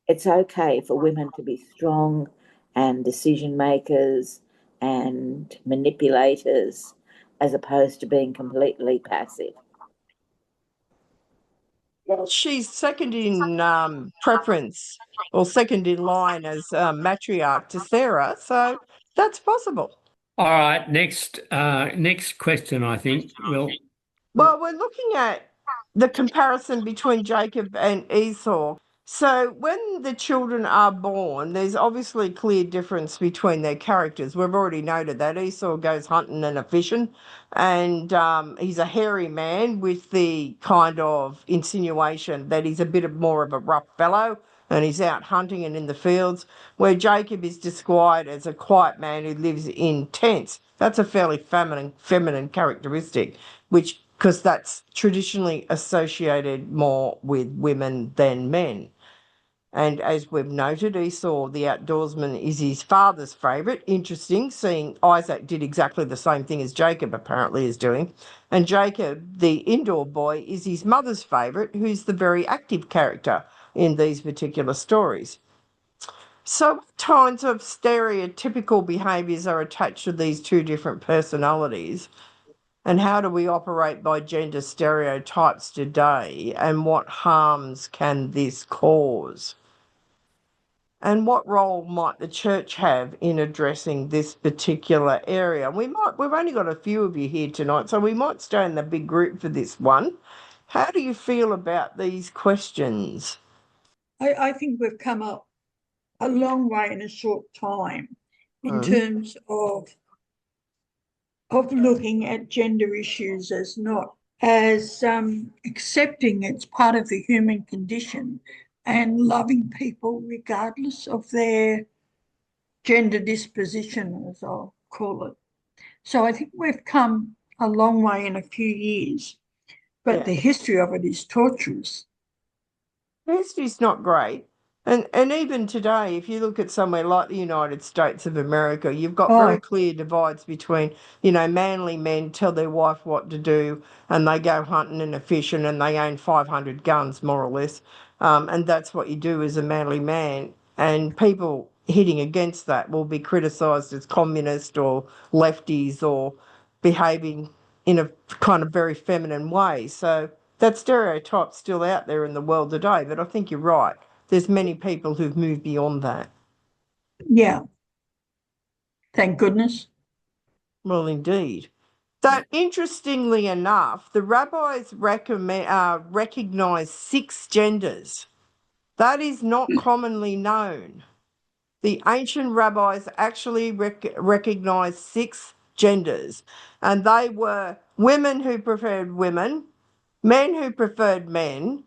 it's okay for women to be strong and decision makers and manipulators as opposed to being completely passive. Well, she's second in preference or second in line as matriarch to Sarah, so that's possible. All right, next question, I think. Well, we're looking at the comparison between Jacob and Esau. So when the children are born, there's obviously a clear difference between their characters. We've already noted that Esau goes hunting and a fishing, and he's a hairy man with the kind of insinuation that he's a bit more of a rough fellow and he's out hunting and in the fields, where Jacob is described as a quiet man who lives in tents. That's a fairly feminine characteristic, which because that's traditionally associated more with women than men. And as we've noted, Esau, the outdoorsman, is his father's favourite. Interesting, seeing Isaac did exactly the same thing as Jacob apparently is doing. And Jacob, the indoor boy, is his mother's favourite, who's the very active character in these particular stories. So what kinds of stereotypical behaviours are attached to these two different personalities? And how do we operate by gender stereotypes today? And what harms can this cause? And what role might the church have in addressing this particular area? We've only got a few of you here tonight, so we might stay in the big group for this one. How do you feel about these questions? I think we've come up a long way in a short time in terms of looking at gender issues as not as accepting it's part of the human condition and loving people regardless of their gender disposition, as I'll call it. So I think we've come a long way in a few years, but the history of it is torturous. The history's not great. And even today, if you look at somewhere like the United States of America, you've got very clear divides between, you know, manly men tell their wife what to do and they go hunting and fishing and they own 500 guns, more or less. And that's what you do as a manly man. And people hitting against that will be criticised as communist or lefties or behaving in a kind of very feminine way. So that stereotype's still out there in the world today, but I think you're right. There's many people who've moved beyond that. Yeah. Thank goodness. Well, indeed. So, interestingly enough, the rabbis recognise 6 genders. That is not commonly known. The ancient rabbis actually recognised 6 genders, and they were women who preferred women, men who preferred men,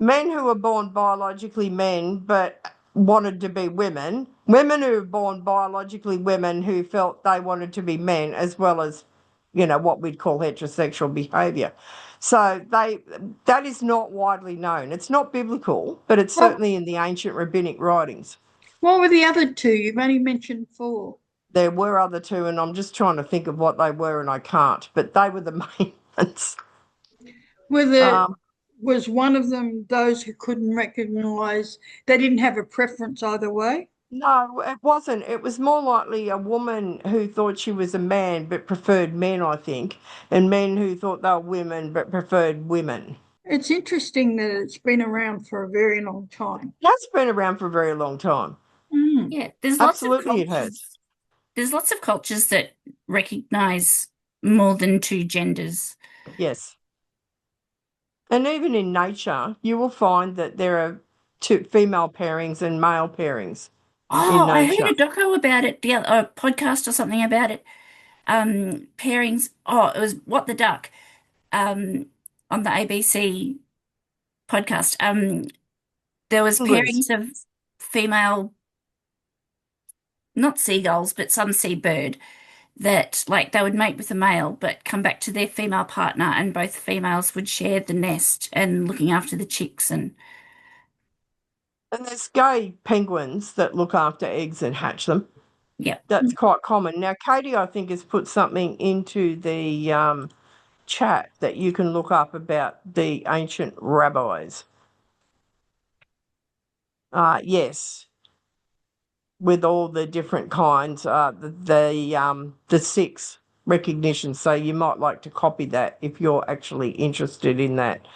men who were born biologically men but wanted to be women, women who were born biologically women who felt they wanted to be men, as well as, you know, what we'd call heterosexual behaviour. So that is not widely known. It's not biblical, but it's certainly in the ancient rabbinic writings. What were the other 2? You've only mentioned 4. There were other 2, and I'm just trying to think of what they were, and I can't, but they were the main ones. Were was one of them those who couldn't recognise, they didn't have a preference either way? No, it wasn't. It was more likely a woman who thought she was a man but preferred men, I think, and men who thought they were women but preferred women. It's interesting that it's been around for a very long time. That's been around for a very long time. Mm. Yeah, there's lots of Absolutely it has. cultures. There's lots of cultures that recognize more than two genders. Yes. And even in nature, you will find that there are two female pairings and male pairings Oh, in I heard nature. a doco about it, a podcast or something about it. Pairings. Oh, it was What the Duck, on the ABC podcast. There was Penguins. pairings of female, not seagulls, but some seabird that like they would mate with a male but come back to their female partner and both females would share the nest and looking after the chicks and And there's gay penguins that look after eggs and hatch them. yeah. That's quite common. Now, Katie, I think, has put something into the chat that you can look up about the ancient rabbis. Yes, with all the different kinds, the six recognitions. So you might like to copy that if you're actually interested in that.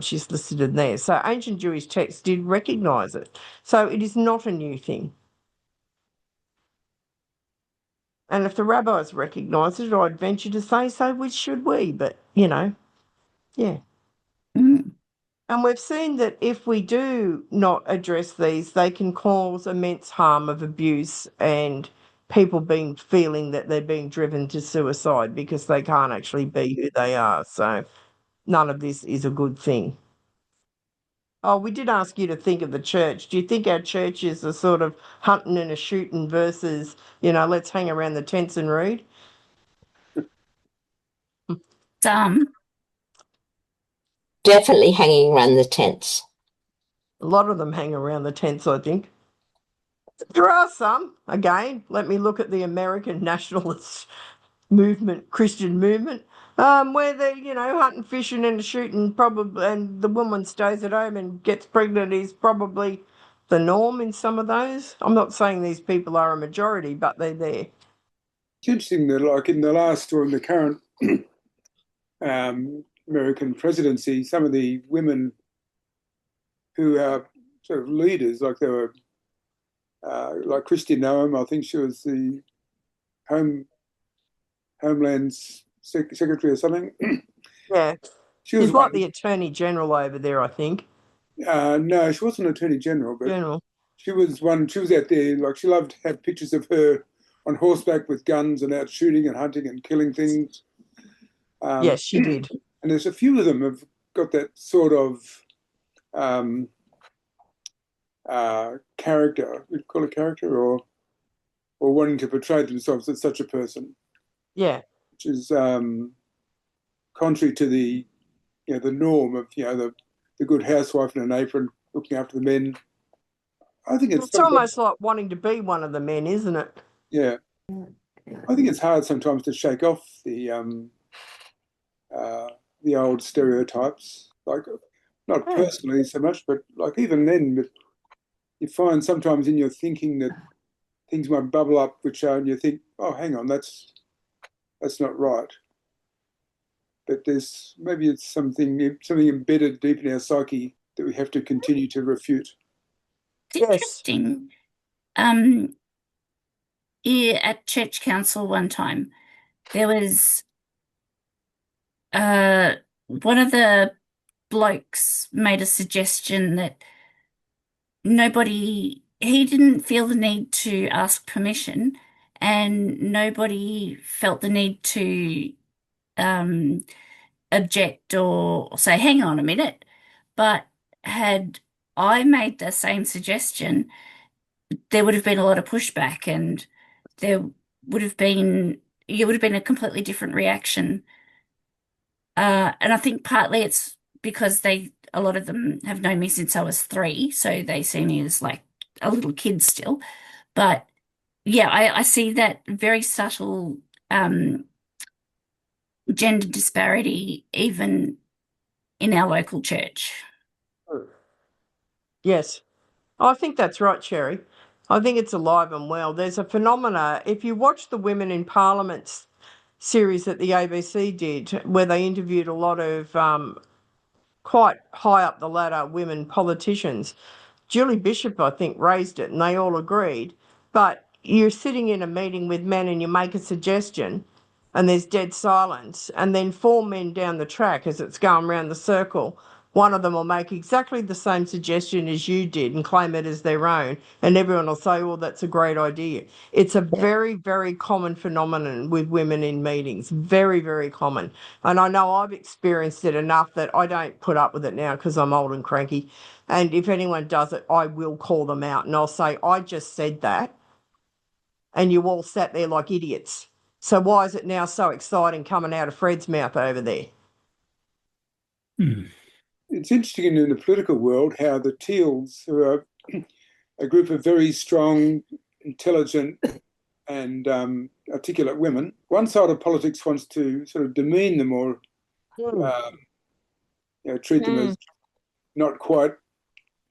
She's listed in there. So ancient Jewish texts did recognise it. So it is not a new thing. And if the rabbis recognise it, I'd venture to say so, which should we? But, yeah. Mm. And we've seen that if we do not address these, they can cause immense harm of abuse and people feeling that they're being driven to suicide because they can't actually be who they are. So none of this is a good thing. Oh, we did ask you to think of the church. Do you think our church is a sort of hunting and a shooting versus, let's hang around the tents and read? Some. Definitely hanging around the tents. A lot of them hang around the tents, I think. There are some, again, let me look at the American nationalist movement, Christian movement, where they're, hunting, fishing and shooting probably, and the woman stays at home and gets pregnant is probably the norm in some of those. I'm not saying these people are a majority, but they're there. It's interesting that, like in the last or in the current American presidency, some of the women who are sort of leaders, like they were, like Christy Noem, I think she was the Homeland Secretary or something. Yeah, She was she's like the Attorney General over there, I think. No, she wasn't Attorney General, but General. she was one. She was out there, like she loved to have pictures of her on horseback with guns and out shooting and hunting and killing things. Yes, she did. And there's a few of them have got that sort of character, we'd call it character, or wanting to portray themselves as such a person. Yeah. Which is contrary to the norm of the good housewife in an apron looking after the men. I think it's almost like wanting to be one of the men, isn't it? Yeah. I think it's hard sometimes to shake off the old stereotypes, like not personally so much, but like even then, but you find sometimes in your thinking that things might bubble up and you think, oh, hang on, that's not right. But there's maybe it's something embedded deep in our psyche that we have to continue to refute. It's interesting. At church council one time, there was one of the blokes made a suggestion that he didn't feel the need to ask permission, and nobody felt the need to object or say, hang on a minute. But had I made the same suggestion, there would have been a lot of pushback and it would have been a completely different reaction. And I think partly it's because a lot of them have known me since I was 3, so they see me as like a little kid still. But yeah, I see that very subtle gender disparity even in our local church. Yes, I think that's right, Sherry. I think it's alive and well. There's a phenomena. If you watch the Women in Parliament series that the ABC did, where they interviewed a lot of quite high up the ladder women politicians, Julie Bishop, I think, raised it and they all agreed. But you're sitting in a meeting with men and you make a suggestion and there's dead silence, and then four men down the track as it's going round the circle, one of them will make exactly the same suggestion as you did and claim it as their own, and everyone will say, well, that's a great idea. It's a very, very common phenomenon with women in meetings. Very, very common. And I know I've experienced it enough that I don't put up with it now because I'm old and cranky. And if anyone does it, I will call them out and I'll say, I just said that and you all sat there like idiots. So why is it now so exciting coming out of Fred's mouth over there? It's interesting in the political world how the Teals, who are a group of very strong, intelligent and articulate women, one side of politics wants to sort of demean them or treat them as not quite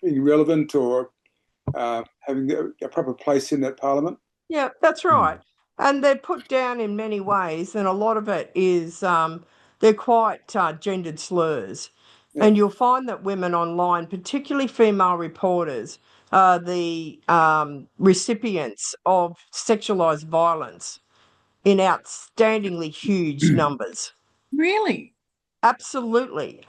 being relevant or having a proper place in that parliament. Yeah, that's right. And they're put down in many ways, and a lot of it is they're quite gendered slurs. Yeah. And you'll find that women online, particularly female reporters, are the recipients of sexualised violence in outstandingly huge numbers. Really? Absolutely.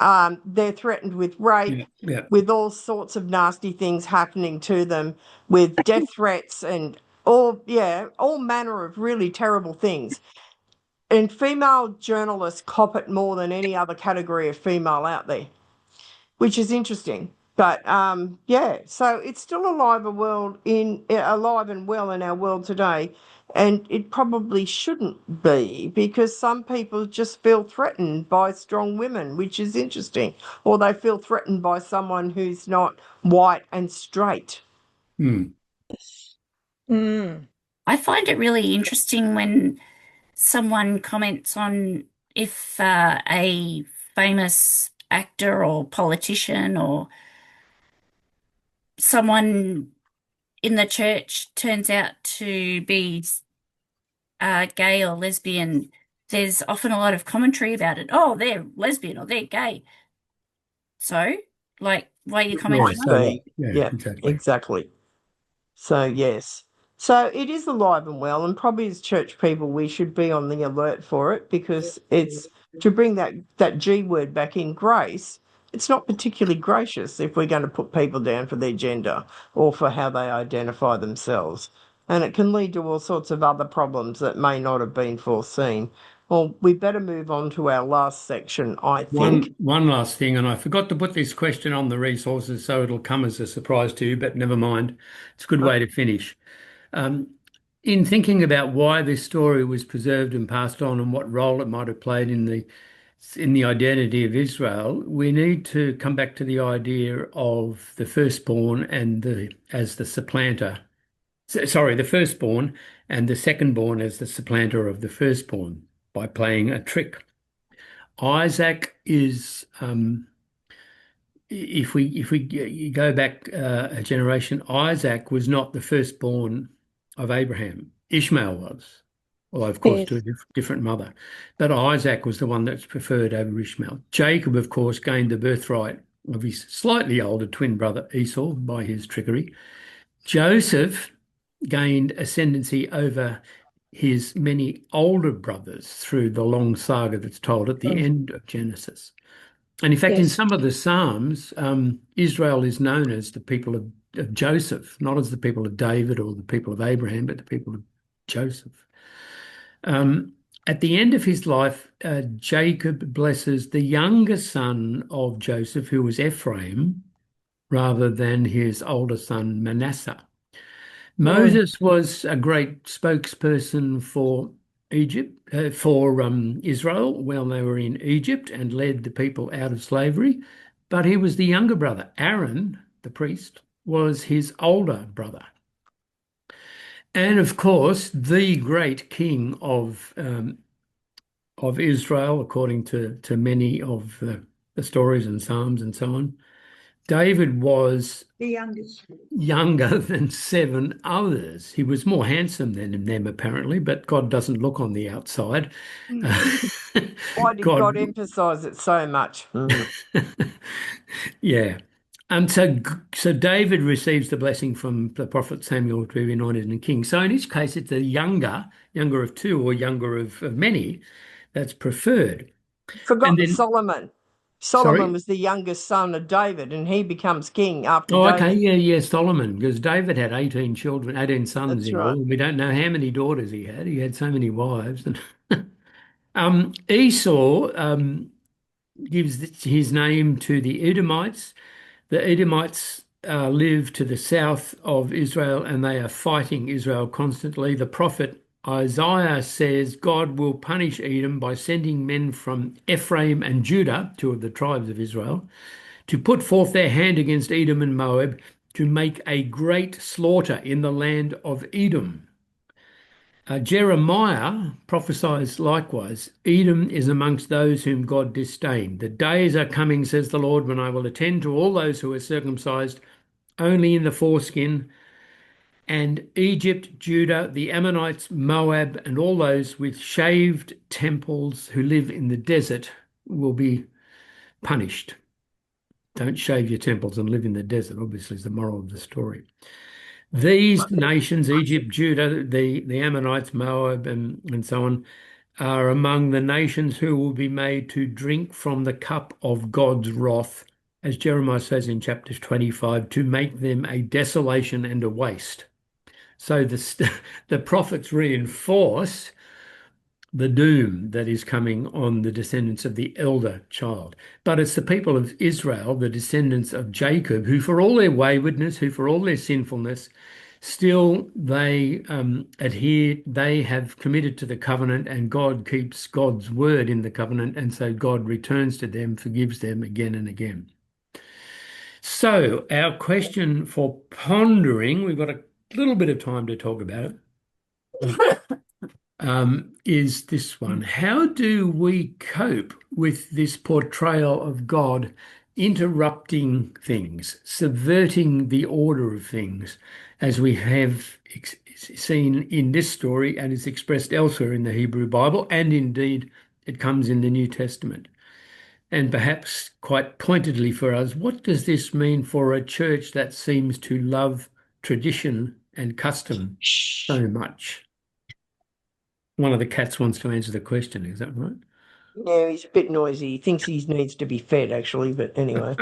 They're threatened with rape, with all sorts of nasty things happening to them, with death threats and all manner of really terrible things. And female journalists cop it more than any other category of female out there, which is interesting. But so it's still alive and well in our world today. And it probably shouldn't be, because some people just feel threatened by strong women, which is interesting. Or they feel threatened by someone who's not white and straight. I find it really interesting when someone comments on if a famous actor or politician or someone in the church turns out to be gay or lesbian. There's often a lot of commentary about it. Oh, they're lesbian or they're gay. So, like, why are you commenting on it? Yeah, exactly. So, yes. So it is alive and well, and probably as church people we should be on the alert for it, because it's to bring that G word back in, grace. It's not particularly gracious if we're going to put people down for their gender or for how they identify themselves. And it can lead to all sorts of other problems that may not have been foreseen. Well, we better move on to our last section, I think. One last thing, and I forgot to put this question on the resources, so it'll come as a surprise to you, but never mind. It's a good way to finish. In thinking about why this story was preserved and passed on and what role it might have played in the identity of Israel, we need to come back to the idea of the firstborn as the supplanter. Sorry, the firstborn and the secondborn as the supplanter of the firstborn by playing a trick. Isaac is, if we go back a generation, Isaac was not the firstborn of Abraham. Ishmael was, although of course to a different mother. But Isaac was the one that's preferred over Ishmael. Jacob, of course, gained the birthright of his slightly older twin brother Esau by his trickery. Joseph gained ascendancy over his many older brothers through the long saga that's told at the end of Genesis. And in fact, in some of the Psalms, Israel is known as the people of Joseph, not as the people of David or the people of Abraham, but the people of Joseph. At the end of his life, Jacob blesses the younger son of Joseph, who was Ephraim, rather than his older son Manasseh. Moses was a great spokesperson for Israel while they were in Egypt and led the people out of slavery, but he was the younger brother. Aaron, the priest, was his older brother. And of course, the great king of Israel, according to many of the the stories and Psalms and so on. David was The youngest. younger than 7 others. He was more handsome than them, apparently, but God doesn't look on the outside. Why did God emphasize it so much? Yeah. So David receives the blessing from the prophet Samuel to be anointed and king. So in each case, it's a younger of 2 or younger of many that's preferred. Forgotten Solomon. Sorry? Solomon was the youngest son of David, and he becomes king after Oh, David. okay. Yeah, Solomon, because David had 18 children, 18 sons That's in right. all. We don't know how many daughters he had. He had so many wives. Esau gives his name to the Edomites. The Edomites live to the south of Israel, and they are fighting Israel constantly. The prophet Isaiah says God will punish Edom by sending men from Ephraim and Judah, 2 of the tribes of Israel, to put forth their hand against Edom and Moab, to make a great slaughter in the land of Edom. Jeremiah prophesies likewise, Edom is amongst those whom God disdained. The days are coming, says the Lord, when I will attend to all those who are circumcised only in the foreskin, and Egypt, Judah, the Ammonites, Moab, and all those with shaved temples who live in the desert will be punished. Don't shave your temples and live in the desert, obviously, is the moral of the story. These nations, Egypt, Judah, the Ammonites, Moab, and so on, are among the nations who will be made to drink from the cup of God's wrath, as Jeremiah says in chapter 25, to make them a desolation and a waste. So the prophets reinforce the doom that is coming on the descendants of the elder child. But it's the people of Israel, the descendants of Jacob, who for all their waywardness, who for all their sinfulness, still they adhere, they have committed to the covenant, and God keeps God's word in the covenant, and so God returns to them, forgives them again and again. So our question for pondering, we've got a little bit of time to talk about it, is this one. How do we cope with this portrayal of God interrupting things, subverting the order of things, as we have seen in this story and is expressed elsewhere in the Hebrew Bible, and indeed it comes in the New Testament? And perhaps quite pointedly for us, what does this mean for a church that seems to love tradition and custom so much? One of the cats wants to answer the question, is that right? Yeah, he's a bit noisy. He thinks he needs to be fed, actually, but anyway.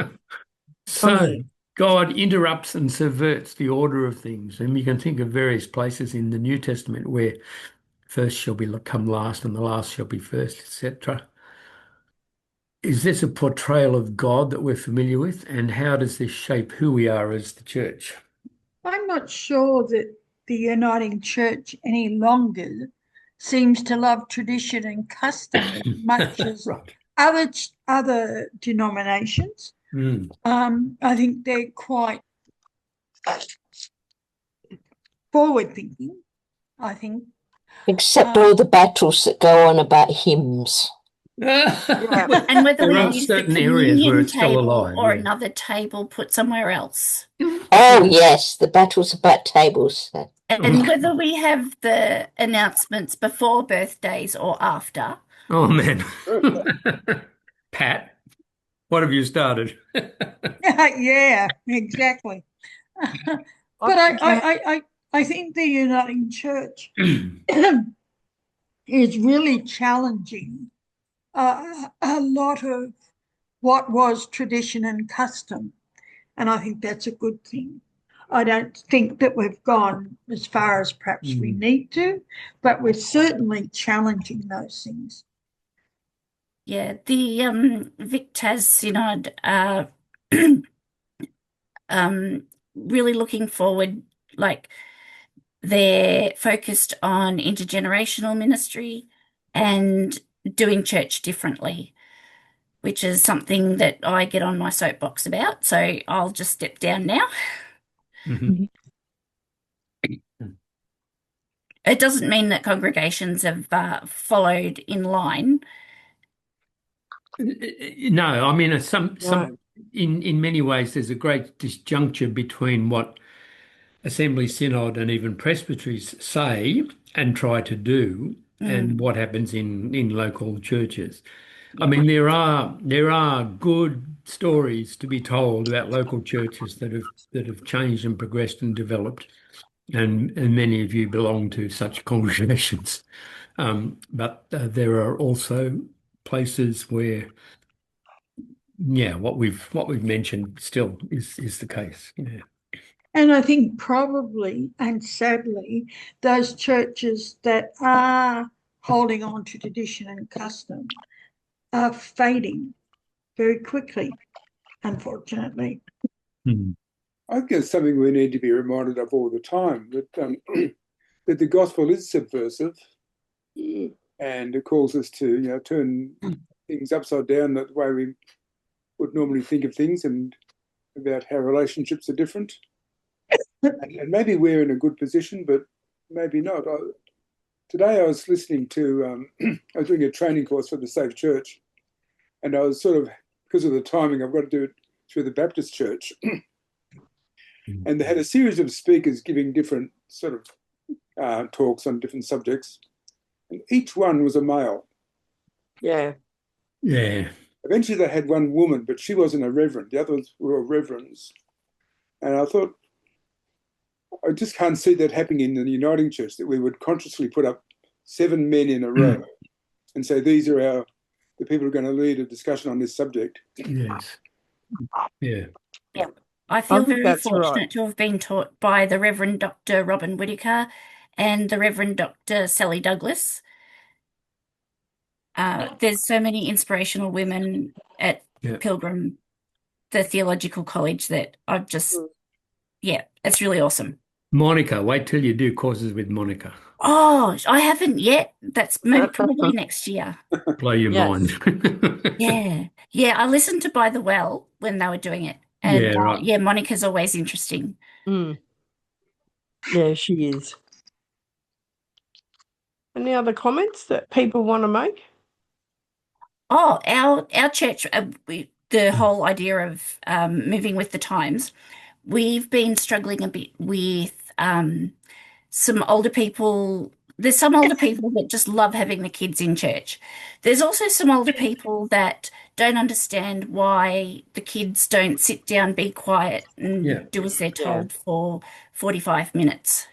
So God interrupts and subverts the order of things. And you can think of various places in the New Testament where first shall become last and the last shall be first, etc. Is this a portrayal of God that we're familiar with? And how does this shape who we are as the church? I'm not sure that the Uniting Church any longer seems to love tradition and custom as much as right. other denominations. Mm. I think they're quite forward thinking, I think. Except all the battles that go on about hymns. Yeah. And whether we There are use the certain areas where communion it's still table alive, or yeah. another table put somewhere else. Oh, yes, the battles about tables. And whether we have the announcements before birthdays or after. Oh, man. Pat, what have you started? Yeah, exactly. But I think the Uniting Church is really challenging a lot of what was tradition and custom. And I think that's a good thing. I don't think that we've gone as far as perhaps we need to, but we're certainly challenging those things. Yeah, the Vic-Tas Synod really looking forward, like they're focused on intergenerational ministry and doing church differently, which is something that I get on my soapbox about. So I'll just step down now. Mm-hmm. It doesn't mean that congregations have followed in line. No, I mean, in many ways, there's a great disjuncture between what Assembly, Synod, and even presbyteries say and try to do, and what happens in local churches. I mean, there are good stories to be told about local churches that have changed and progressed and developed, and many of you belong to such congregations. But there are also places where, yeah, what we've mentioned still is the case. Yeah. And I think probably and sadly, those churches that are holding on to tradition and custom are fading very quickly, unfortunately. I think it's something we need to be reminded of all the time, that that the gospel is subversive, and it calls us to turn things upside down, the way we would normally think of things, and about how relationships are different. And maybe we're in a good position, but maybe not. Today I was listening to, I was doing a training course for the Safe Church, and I was sort of, because of the timing, I've got to do it through the Baptist Church. And they had a series of speakers giving different sort of talks on different subjects, and each one was a male. Yeah. Yeah. Eventually they had one woman, but she wasn't a reverend. The others were reverends. And I thought, I just can't see that happening in the Uniting Church, that we would consciously put up 7 men in a row and say, these are the people who are going to lead a discussion on this subject. Yes. Yeah. Yeah. I feel think very that's fortunate right. to have been taught by the Reverend Dr. Robin Whittaker and the Reverend Dr. Sally Douglas. There's so many inspirational women at Pilgrim, the theological college, that I've just, it's really awesome. Monica, wait till you do courses with Monica. Oh, I haven't yet. That's probably next year. Blow your mind. Yeah. I listened to By the Well when they were doing it. And Yeah, right. Monica's always interesting. Yeah, she is. Any other comments that people want to make? Oh, our church, the whole idea of moving with the times, we've been struggling a bit with some older people. There's some older people that just love having the kids in church. There's also some older people that don't understand why the kids don't sit down, be quiet, and do as they're told for 45 minutes.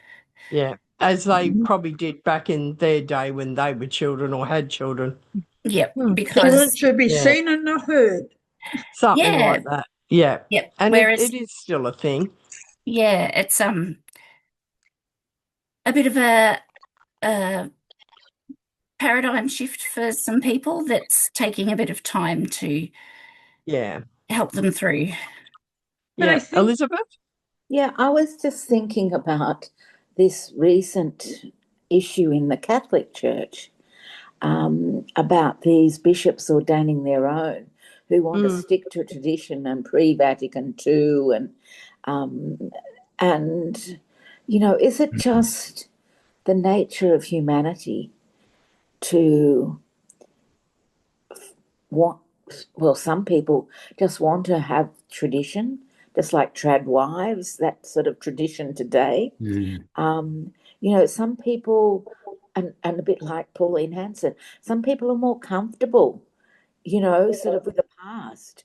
Yeah, as they probably did back in their day when they were children or had children. Yep, Children should be seen and not heard. Something like that. Yeah. Yep. And Whereas it is still a thing. Yeah, it's a bit of a paradigm shift for some people that's taking a bit of time to help them through. Yeah, Elizabeth? Yeah, I was just thinking about this recent issue in the Catholic Church about these bishops ordaining their own, who want to stick to tradition and pre-Vatican II, and is it just the nature of humanity to some people just want to have tradition, just like trad wives, that sort of tradition today. Some people, and a bit like Pauline Hanson, some people are more comfortable, sort of with the past.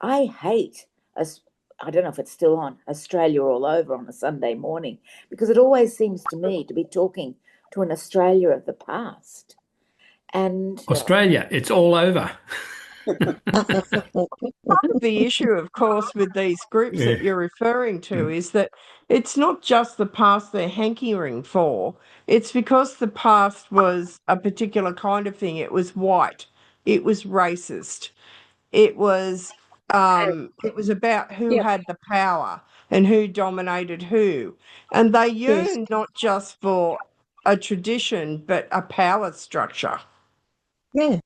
I hate, I don't know if it's still on, Australia All Over on a Sunday morning, because it always seems to me to be talking to an Australia of the past. And Australia, it's all over. Part of the issue, of course, with these groups that you're referring to is that it's not just the past they're hankering for. It's because the past was a particular kind of thing. It was white. It was racist. It was about who had the power and who dominated who. And they yearn not just for a tradition, but a power structure. Yeah.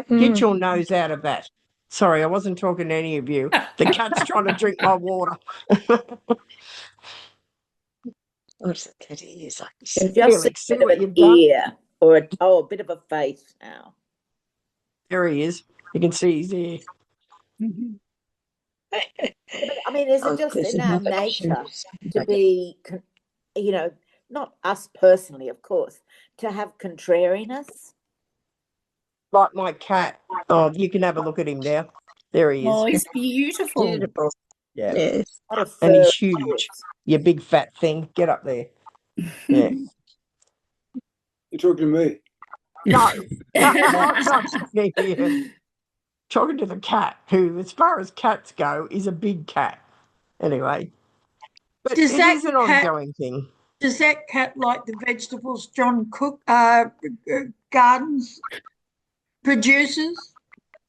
Get your nose out of that. Sorry, I wasn't talking to any of you. The cat's trying to drink my water. What's the cat is like? just Felix, see a bit what of an you've done? ear or a bit of a face now. There he is. You can see he's there. But, I mean, is Oh, it just there's in our another option. nature to be, you know, not us personally, of course, to have contrariness? Like my cat. Oh, you can have a look at him now. There he is. Oh, he's beautiful. Beautiful. Yeah. Yes. What a And he's fur huge. he is. You big fat thing. Get up there. Yeah. You're talking to me. No, not here. Talking to the cat, who, as far as cats go, is a big cat. Anyway, but Does it that is an cat- ongoing thing. Does that cat like the vegetables John Cook Gardens produces?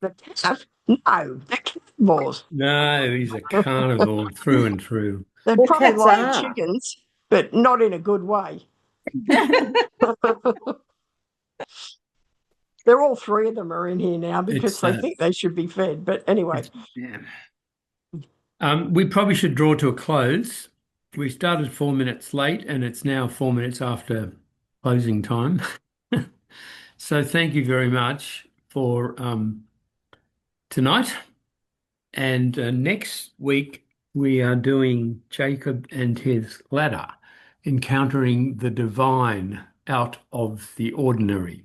The cat? No, the cat was. No, he's a carnivore through and through. They'd Well, probably cats like are. chickens, but not in a good way. They're all three of them are in here now because It's, they think they should be fed. But anyway, Yeah. We probably should draw to a close. We started 4 minutes late, and it's now 4 minutes after closing time. So thank you very much for tonight. And next week we are doing Jacob and his ladder, encountering the divine out of the ordinary.